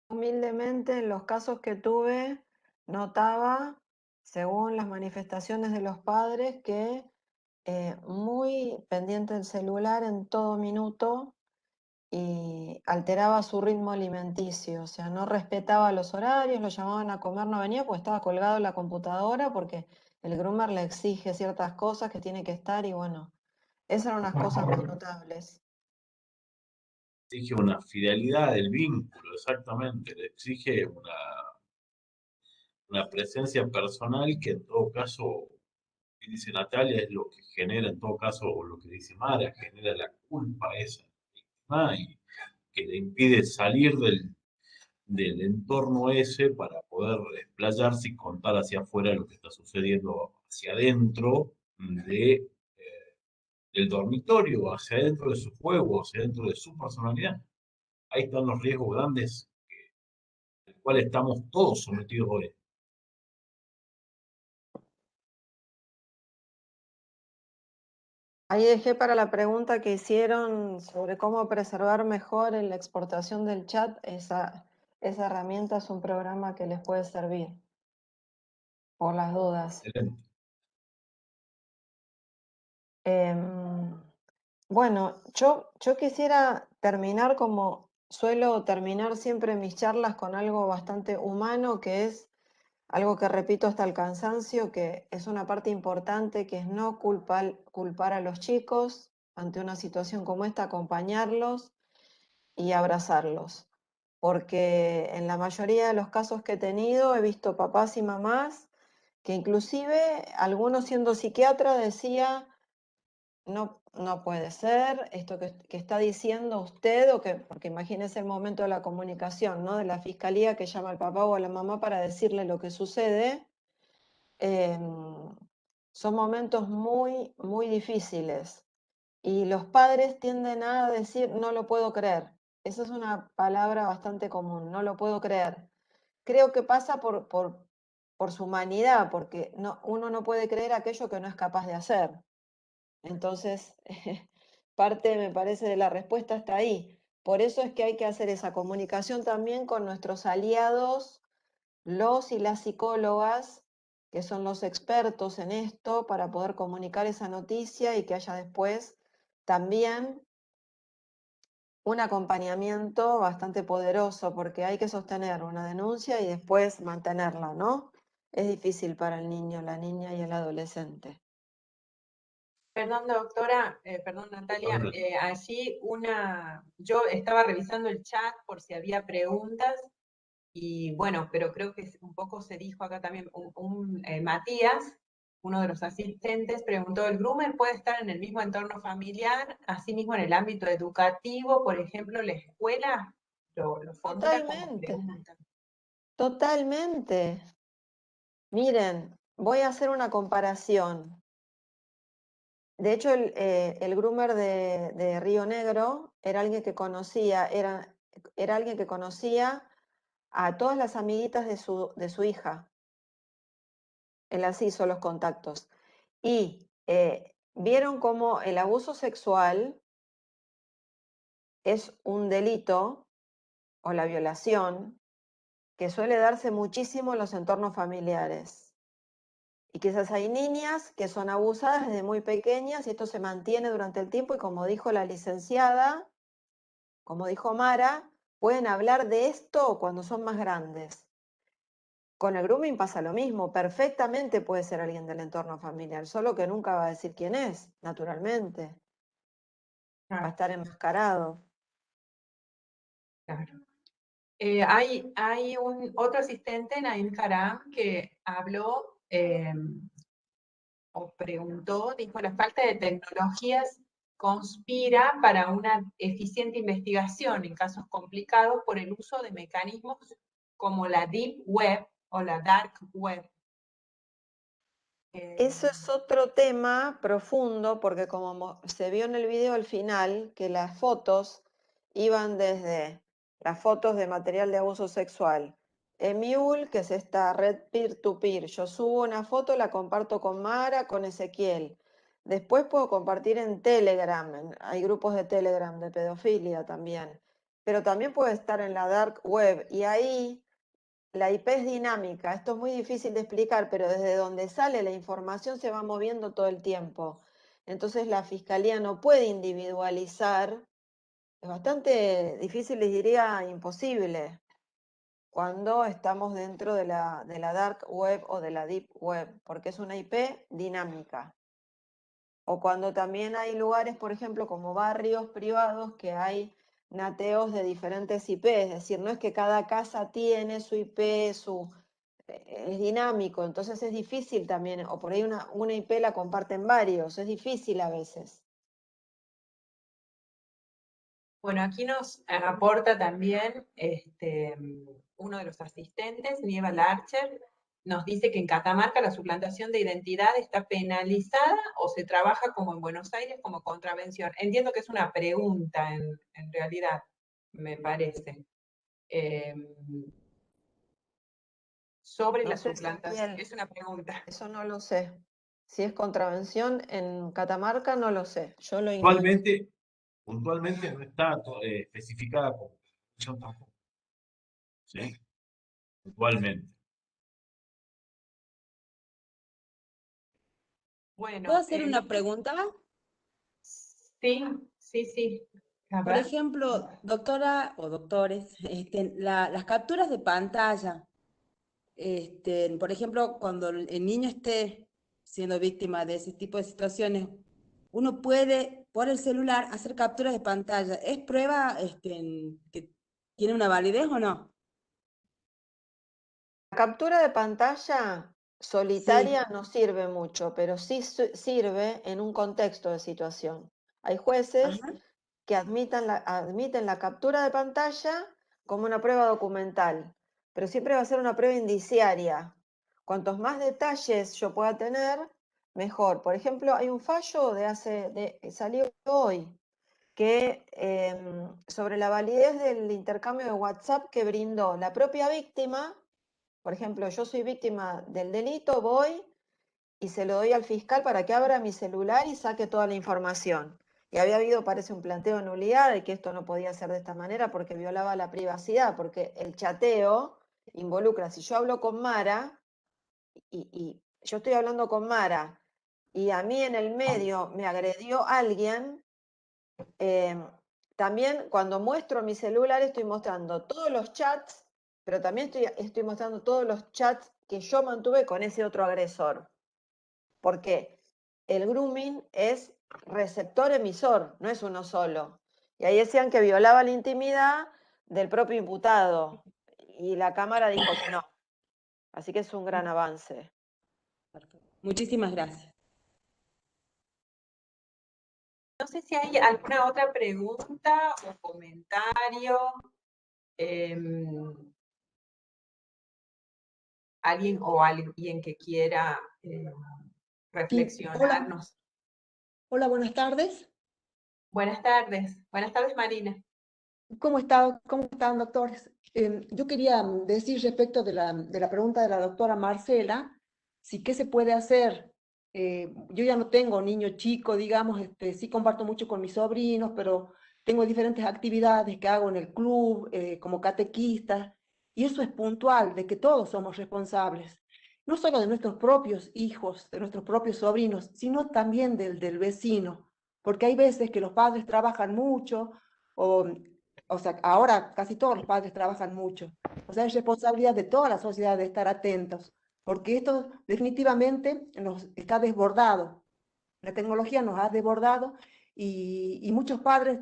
Humildemente, en los casos que tuve, notaba, según las manifestaciones de los padres, que muy pendiente del celular en todo minuto y alteraba su ritmo alimenticio, o sea, no respetaba los horarios, lo llamaban a comer, no venía porque estaba colgado en la computadora porque el groomer le exige ciertas cosas que tiene que estar y bueno, esas eran unas cosas muy notables. Exige una fidelidad del vínculo, exactamente, le exige una presencia personal que en todo caso, que dice Natalia, es lo que genera en todo caso, o lo que dice Mara, genera la culpa esa víctima y que le impide salir del entorno ese para poder explayarse y contar hacia afuera lo que está sucediendo hacia adentro de, del dormitorio, hacia adentro de su juego, hacia adentro de su personalidad. Ahí están los riesgos grandes al cual estamos todos sometidos hoy. Ahí dejé para la pregunta que hicieron sobre cómo preservar mejor en la exportación del chat. Esa herramienta es un programa que les puede servir por las dudas. Excelente. Bueno, yo quisiera terminar como suelo terminar siempre mis charlas con algo bastante humano, que es algo que repito hasta el cansancio, que es una parte importante, que es no culpar a los chicos ante una situación como esta, acompañarlos y abrazarlos. Porque en la mayoría de los casos que he tenido he visto papás y mamás que inclusive algunos siendo psiquiatra decía, no puede ser esto que está diciendo usted, porque imagínese el momento de la comunicación, ¿no? De la fiscalía que llama al papá o a la mamá para decirle lo que sucede. Son momentos muy, muy difíciles. Y los padres tienden a decir, no lo puedo creer. Esa es una palabra bastante común, no lo puedo creer. Creo que pasa por su humanidad, porque uno no puede creer aquello que no es capaz de hacer. Entonces, parte, me parece, de la respuesta está ahí. Por eso es que hay que hacer esa comunicación también con nuestros aliados, los y las psicólogas, que son los expertos en esto, para poder comunicar esa noticia y que haya después también un acompañamiento bastante poderoso, porque hay que sostener una denuncia y después mantenerla, ¿no? Es difícil para el niño, la niña y el adolescente. Perdón, doctora, perdón, Natalia, Ahora, allí yo estaba revisando el chat por si había preguntas y bueno, pero creo que un poco se dijo acá también, Matías, uno de los asistentes, preguntó, ¿el groomer puede estar en el mismo entorno familiar, asimismo en el ámbito educativo, por ejemplo, la escuela lo formula como Totalmente, pregunta? totalmente. Miren, voy a hacer una comparación. De hecho, el groomer de Río Negro era alguien que conocía, era alguien que conocía a todas las amiguitas de su hija. Él así hizo los contactos. Y vieron cómo el abuso sexual es un delito, o la violación, que suele darse muchísimo en los entornos familiares. Y quizás hay niñas que son abusadas desde muy pequeñas y esto se mantiene durante el tiempo y como dijo la licenciada, como dijo Mara, pueden hablar de esto cuando son más grandes. Con el grooming pasa lo mismo, perfectamente puede ser alguien del entorno familiar, solo que nunca va a decir quién es, naturalmente. Va a Claro, estar enmascarado. claro. Hay otro asistente, Naim Karam, que habló o preguntó, dijo, la falta de tecnologías conspira para una eficiente investigación en casos complicados por el uso de mecanismos como la Deep Web o la Dark Web. Eso es otro tema profundo, porque como se vio en el video al final, que las fotos iban desde las fotos de material de abuso sexual, Emule, que es esta red peer-to-peer. Yo subo una foto, la comparto con Mara, con Ezequiel. Después puedo compartir en Telegram, hay grupos de Telegram de pedofilia también. Pero también puede estar en la dark web y ahí la IP es dinámica, esto es muy difícil de explicar, pero desde donde sale la información se va moviendo todo el tiempo. Entonces la fiscalía no puede individualizar, es bastante difícil, les diría imposible, cuando estamos dentro de la dark web o de la deep web, porque es una IP dinámica. O cuando también hay lugares, por ejemplo, como barrios privados, que hay nateos de diferentes IP, es decir, no es que cada casa tiene su IP, es dinámico, entonces es difícil también, o por ahí una IP la comparten varios, es difícil a veces. Bueno, aquí nos aporta también uno de los asistentes, Nieva Larcher, nos dice que en Catamarca la suplantación de identidad está penalizada o se trabaja como en Buenos Aires como contravención. Entiendo que es una pregunta en realidad, me parece. Sobre No la sé, suplantación, Ezequiel, es una pregunta. eso no lo sé. Si es contravención en Catamarca, no lo sé, yo lo ignoro. Puntualmente no está especificada como contravención tampoco. ¿Sí? Puntualmente. Bueno, ¿Puedo hacer una pregunta? sí, sí, sí. A Por ver. ejemplo, doctora o doctores, las capturas de pantalla, por ejemplo, cuando el niño esté siendo víctima de ese tipo de situaciones, uno puede por el celular hacer capturas de pantalla. ¿Es prueba que tiene una validez o no? La captura de pantalla Sí. solitaria no sirve mucho, pero sí sirve en un contexto de situación. Hay jueces Ajá. que admiten la captura de pantalla como una prueba documental, pero siempre va a ser una prueba indiciaria. Cuantos más detalles yo pueda tener, mejor. Por ejemplo, hay un fallo salió hoy, que sobre la validez del intercambio de WhatsApp que brindó la propia víctima. Por ejemplo, yo soy víctima del delito, voy y se lo doy al fiscal para que abra mi celular y saque toda la información. Y había habido, parece, un planteo de nulidad de que esto no podía ser de esta manera porque violaba la privacidad, porque el chateo involucra, si yo hablo con Mara y yo estoy hablando con Mara y a mí en el medio me agredió alguien, también cuando muestro mi celular estoy mostrando todos los chats, pero también estoy mostrando todos los chats que yo mantuve con ese otro agresor. Porque el grooming es receptor-emisor, no es uno solo. Y ahí decían que violaba la intimidad del propio imputado. Y la Cámara dijo que no. Así que es un gran avance. Perfecto. Muchísimas gracias. No sé si hay alguna otra pregunta o comentario. Alguien o alguien que quiera Sí, hola, reflexionarnos. hola, buenas tardes. Buenas tardes. Buenas tardes, Marina. ¿Cómo están, doctores? Yo quería decir respecto de la pregunta de la doctora Marcela, si qué se puede hacer. Yo ya no tengo niño chico, digamos, sí comparto mucho con mis sobrinos, pero tengo diferentes actividades que hago en el club, como catequista, y eso es puntual, de que todos somos responsables, no solo de nuestros propios hijos, de nuestros propios sobrinos, sino también del vecino, porque hay veces que los padres trabajan mucho, o o sea, ahora casi todos los padres trabajan mucho. O sea, es responsabilidad de toda la sociedad de estar atentos, porque esto definitivamente nos está desbordado. La tecnología nos ha desbordado y muchos padres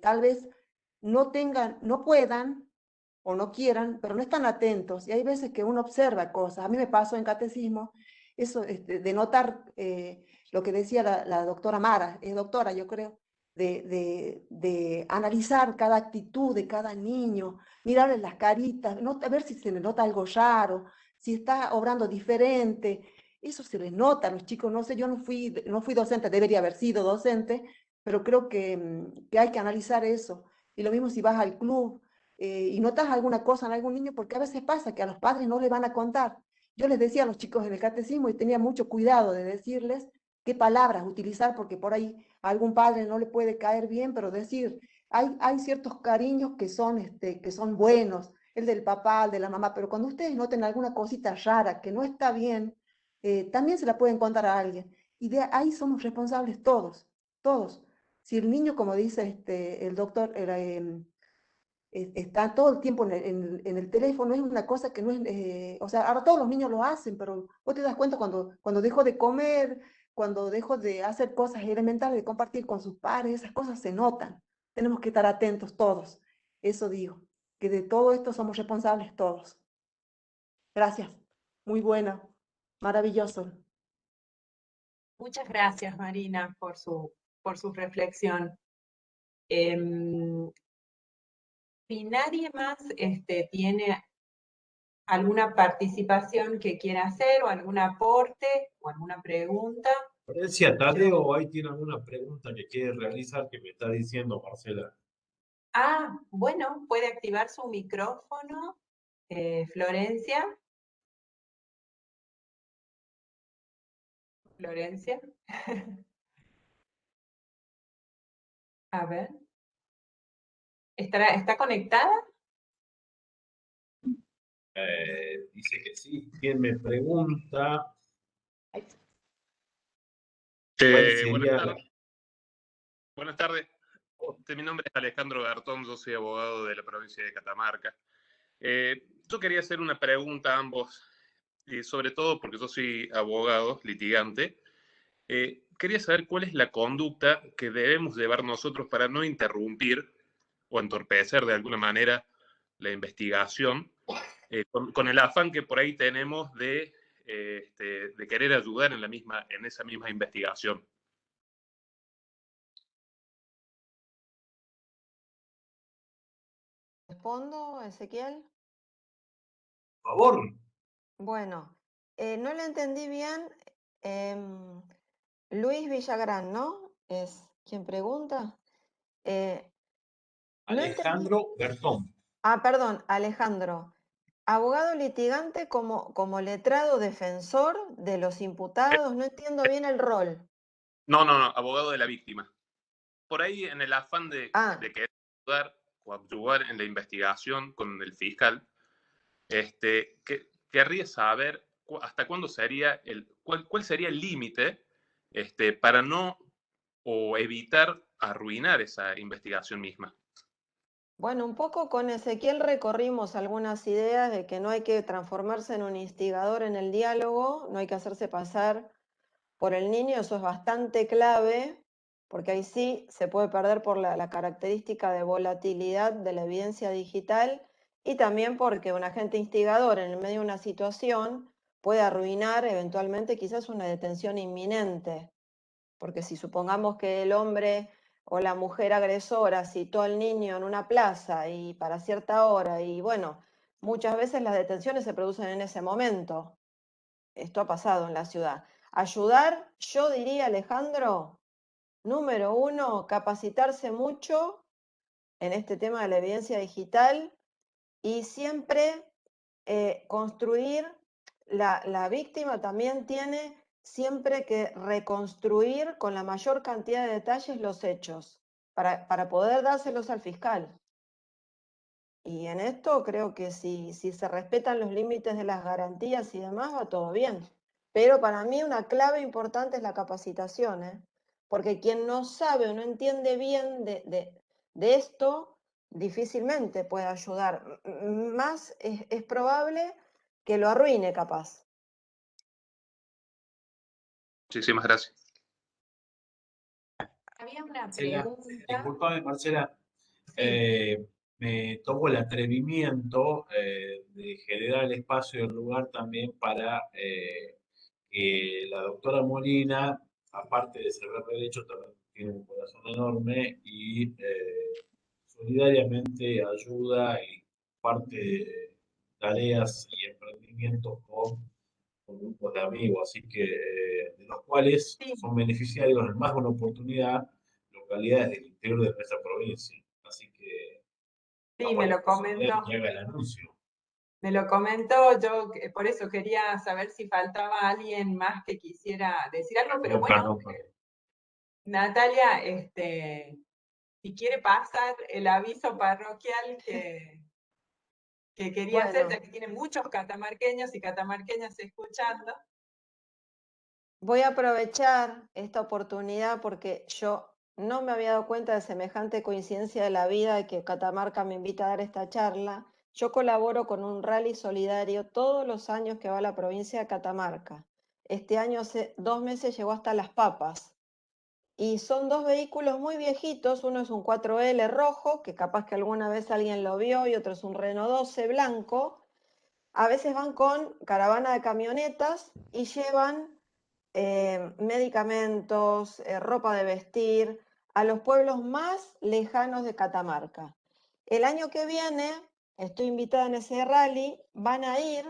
tal vez no puedan o no quieran, pero no están atentos. Y hay veces que uno observa cosas. A mí me pasó en catecismo eso, de notar lo que decía la doctora Mara, es doctora, yo creo, de analizar cada actitud de cada niño, mirarle las caritas, a ver si se le nota algo raro, si está obrando diferente. Eso se les nota a los chicos, no sé, yo no fui docente, debería haber sido docente, pero creo que hay que analizar eso. Y lo mismo si vas al club y notas alguna cosa en algún niño, porque a veces pasa que a los padres no le van a contar. Yo les decía a los chicos en el catecismo y tenía mucho cuidado de decirles qué palabras utilizar, porque por ahí a algún padre no le puede caer bien, pero decir, hay ciertos cariños que son buenos, el del papá, el de la mamá, pero cuando ustedes noten alguna cosita rara que no está bien, también se la pueden contar a alguien. Y de ahí somos responsables todos, todos. Si el niño, como dice el doctor, está todo el tiempo en el teléfono, es una cosa que no es, o sea, ahora todos los niños lo hacen, pero vos te das cuenta cuando dejo de comer, cuando dejo de hacer cosas elementales, de compartir con sus pares, esas cosas se notan. Tenemos que estar atentos todos. Eso digo, que de todo esto somos responsables todos. Gracias. Muy buena. Maravilloso. Muchas gracias, Marina, por su reflexión. Si nadie más tiene alguna participación que quiera hacer, o algún aporte, o alguna pregunta. Florencia, Tadeo, ahí tiene alguna pregunta que quiere realizar que me está diciendo Marcela. Bueno, puede activar su micrófono, Florencia. Florencia. A ver. ¿Está conectada? Dice que sí. ¿Quién me pregunta? ¿Cuál Buenas sería tardes. Buenas tardes. Mi nombre es Alejandro Gartón, yo soy abogado de la provincia de Catamarca. Yo quería hacer una pregunta a ambos, y sobre todo porque yo soy abogado, litigante. Quería saber cuál es la conducta que debemos llevar nosotros para no interrumpir o entorpecer de alguna manera la investigación, con el afán que por ahí tenemos de querer ayudar en esa misma investigación. ¿Respondo, Ezequiel? Por favor. Bueno, no le entendí bien. Luis Villagrán, ¿no? Es quien pregunta. No entendí. Alejandro Bertón. Perdón, Alejandro. Abogado litigante como letrado defensor de los imputados. No entiendo bien el rol. No, abogado de la víctima. Por ahí, en el afán de querer ayudar o ayudar en la investigación con el fiscal, querría saber hasta cuándo sería cuál sería el límite para no o evitar arruinar esa investigación misma. Bueno, un poco con Ezequiel recorrimos algunas ideas de que no hay que transformarse en un instigador en el diálogo, no hay que hacerse pasar por el niño, eso es bastante clave, porque ahí sí se puede perder por la característica de volatilidad de la evidencia digital, y también porque un agente instigador en el medio de una situación puede arruinar eventualmente quizás una detención inminente, porque si supongamos que el hombre o la mujer agresora citó al niño en una plaza y para cierta hora, y bueno, muchas veces las detenciones se producen en ese momento. Esto ha pasado en la ciudad. Ayudar, yo diría, Alejandro, número 1, capacitarse mucho en este tema de la evidencia digital y siempre construir, la víctima también tiene siempre que reconstruir con la mayor cantidad de detalles los hechos para poder dárselos al fiscal. Y en esto creo que si se respetan los límites de las garantías y demás, va todo bien. Pero para mí una clave importante es la capacitación, ¿eh? Porque quien no sabe o no entiende bien de esto, difícilmente puede ayudar. Más es probable que lo arruine, capaz. Muchísimas gracias. Había una Marcela, pregunta. discúlpame, Marcela. Sí. Me tomo el atrevimiento de generar el espacio y el lugar también para que la doctora Molina, aparte de saber derecho, también tiene un corazón enorme y solidariamente ayuda y parte tareas y emprendimientos con grupos de amigos, así que de los cuales Sí. son beneficiarios en más de una oportunidad localidades del interior de nuestra provincia. Así que Sí, me lo comentó. que haga el anuncio. Me lo comentó, yo por eso quería saber si faltaba alguien más que quisiera decir algo, pero bueno, Natalia, si quiere pasar el aviso parroquial que quería hacer, ya que tiene muchos catamarqueños y catamarqueñas escuchando. Voy a aprovechar esta oportunidad porque yo no me había dado cuenta de semejante coincidencia de la vida de que Catamarca me invita a dar esta charla. Yo colaboro con un rally solidario todos los años que va a la provincia de Catamarca. Este año hace 2 meses llegó hasta Las Papas. Y son 2 vehículos muy viejitos, uno es un 4L rojo, que capaz que alguna vez alguien lo vio, y otro es un Renault 12 blanco. a veces van con caravana de camionetas y llevan medicamentos, ropa de vestir, a los pueblos más lejanos de Catamarca. El año que viene, estoy invitada en ese rally, van a ir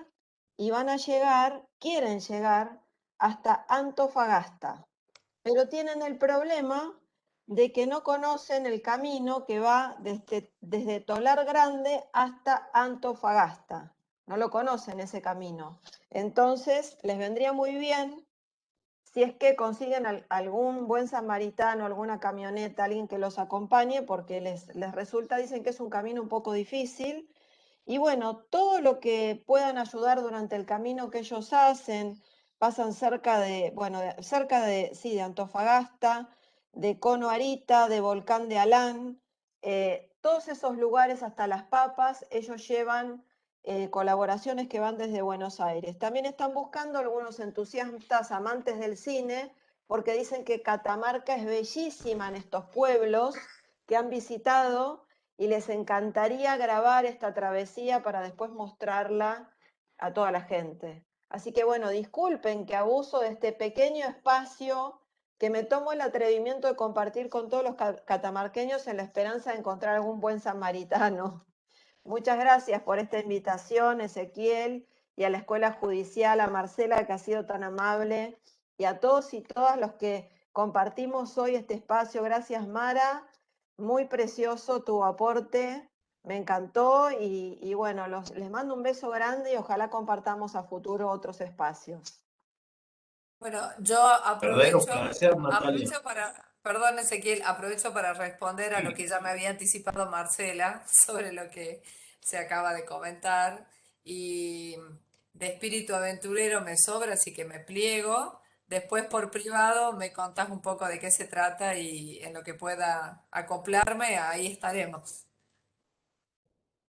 y van a llegar, quieren llegar hasta Antofagasta, pero tienen el problema de que no conocen el camino que va desde Tolar Grande hasta Antofagasta. No lo conocen ese camino. Entonces, les vendría muy bien si es que consiguen algún buen samaritano, alguna camioneta, alguien que los acompañe, porque les resulta, dicen que es un camino un poco difícil. Y bueno, todo lo que puedan ayudar durante el camino que ellos hacen, pasan cerca de, bueno, sí, de Antofagasta, de Cono Arita, de Volcán de Alán, todos esos lugares hasta Las Papas, ellos llevan colaboraciones que van desde Buenos Aires. También están buscando algunos entusiastas amantes del cine, porque dicen que Catamarca es bellísima en estos pueblos que han visitado y les encantaría grabar esta travesía para después mostrarla a toda la gente. Así que bueno, disculpen que abuso de este pequeño espacio que me tomo el atrevimiento de compartir con todos los catamarqueños en la esperanza de encontrar algún buen samaritano. Muchas gracias por esta invitación, Ezequiel, y a la Escuela Judicial, a Marcela, que ha sido tan amable, y a todos y todas los que compartimos hoy este espacio. Gracias, Mara. Muy precioso tu aporte, me encantó, y bueno, les mando un beso grande y ojalá compartamos a futuro otros espacios. Bueno, yo Verdadero placer, Natalia. perdón Ezequiel, aprovecho para responder a lo que ya me había anticipado Marcela sobre lo que se acaba de comentar. Y de espíritu aventurero me sobra, así que me pliego. Después por privado me contás un poco de qué se trata y en lo que pueda acoplarme, ahí estaremos.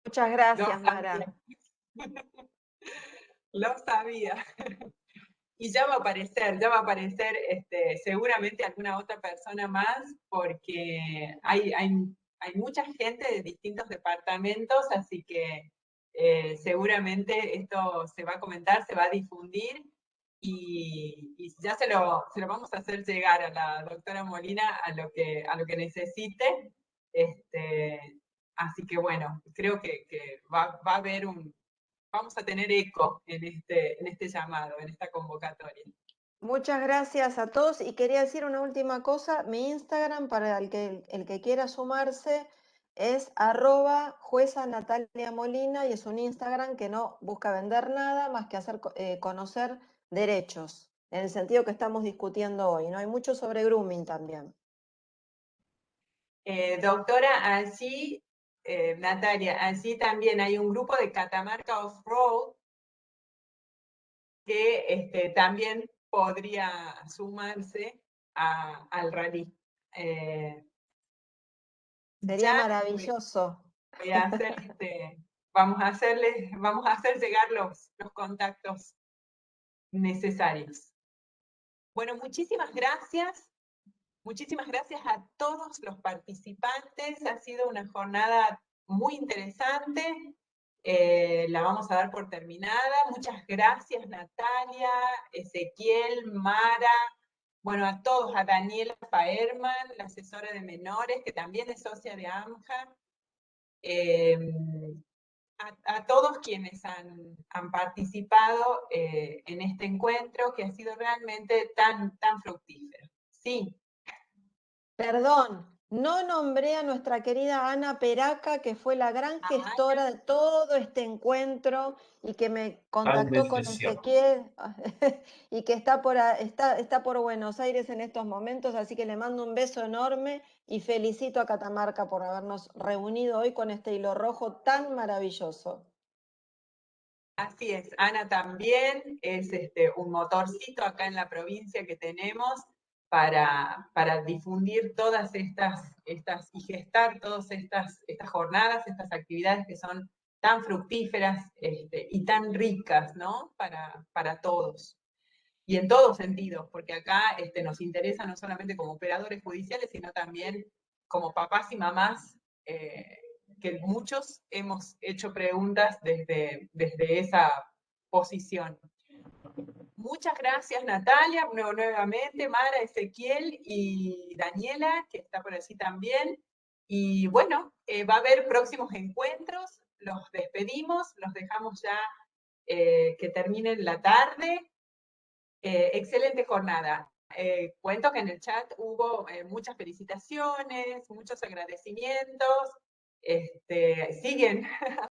Muchas Lo gracias, Mara. sabía. Lo sabía. Y ya va a aparecer seguramente alguna otra persona más, porque hay mucha gente de distintos departamentos, así que seguramente esto se va a comentar, se va a difundir, y ya se lo vamos a hacer llegar a la doctora Molina a lo que necesite. Así que bueno, creo que va a haber vamos a tener eco en este llamado, en esta convocatoria. Muchas gracias a todos, y quería decir una última cosa. Mi Instagram, para el que quiera sumarse, es @jueza Natalia Molina, y es un Instagram que no busca vender nada más que hacer conocer derechos, en el sentido que estamos discutiendo hoy, ¿no? Hay mucho sobre grooming también. Doctora, allí, Natalia, allí también hay un grupo de Catamarca Off-Road que también podría sumarse al rally. Sería Ya maravilloso. voy a hacer vamos a hacer llegar los contactos necesarios. Bueno, muchísimas gracias. Muchísimas gracias a todos los participantes. Ha sido una jornada muy interesante. La vamos a dar por terminada. Muchas gracias, Natalia, Ezequiel, Mara, bueno, a todos, a Daniela Faerman, la asesora de menores, que también es socia de AMJA, a todos quienes han participado en este encuentro, que ha sido realmente tan fructífero. Sí. Perdón, no nombré a nuestra querida Ana Peraca, que fue la gran gestora de todo este encuentro y que me contactó con Ezequiel y que está por Buenos Aires en estos momentos, así que le mando un beso enorme y felicito a Catamarca por habernos reunido hoy con este hilo rojo tan maravilloso. Así es, Ana también es un motorcito acá en la provincia que tenemos para difundir todas estas y gestar todas estas jornadas, estas actividades que son tan fructíferas y tan ricas, ¿no? Para todos. Y en todos sentidos, porque acá nos interesa no solamente como operadores judiciales, sino también como papás y mamás que muchos hemos hecho preguntas desde esa posición. Muchas gracias, Natalia, nuevamente, Mara, Ezequiel y Daniela, que está por allí también. Y bueno, va a haber próximos encuentros, los despedimos, los dejamos ya que terminen la tarde. Excelente jornada. Cuento que en el chat hubo muchas felicitaciones, muchos agradecimientos. Siguen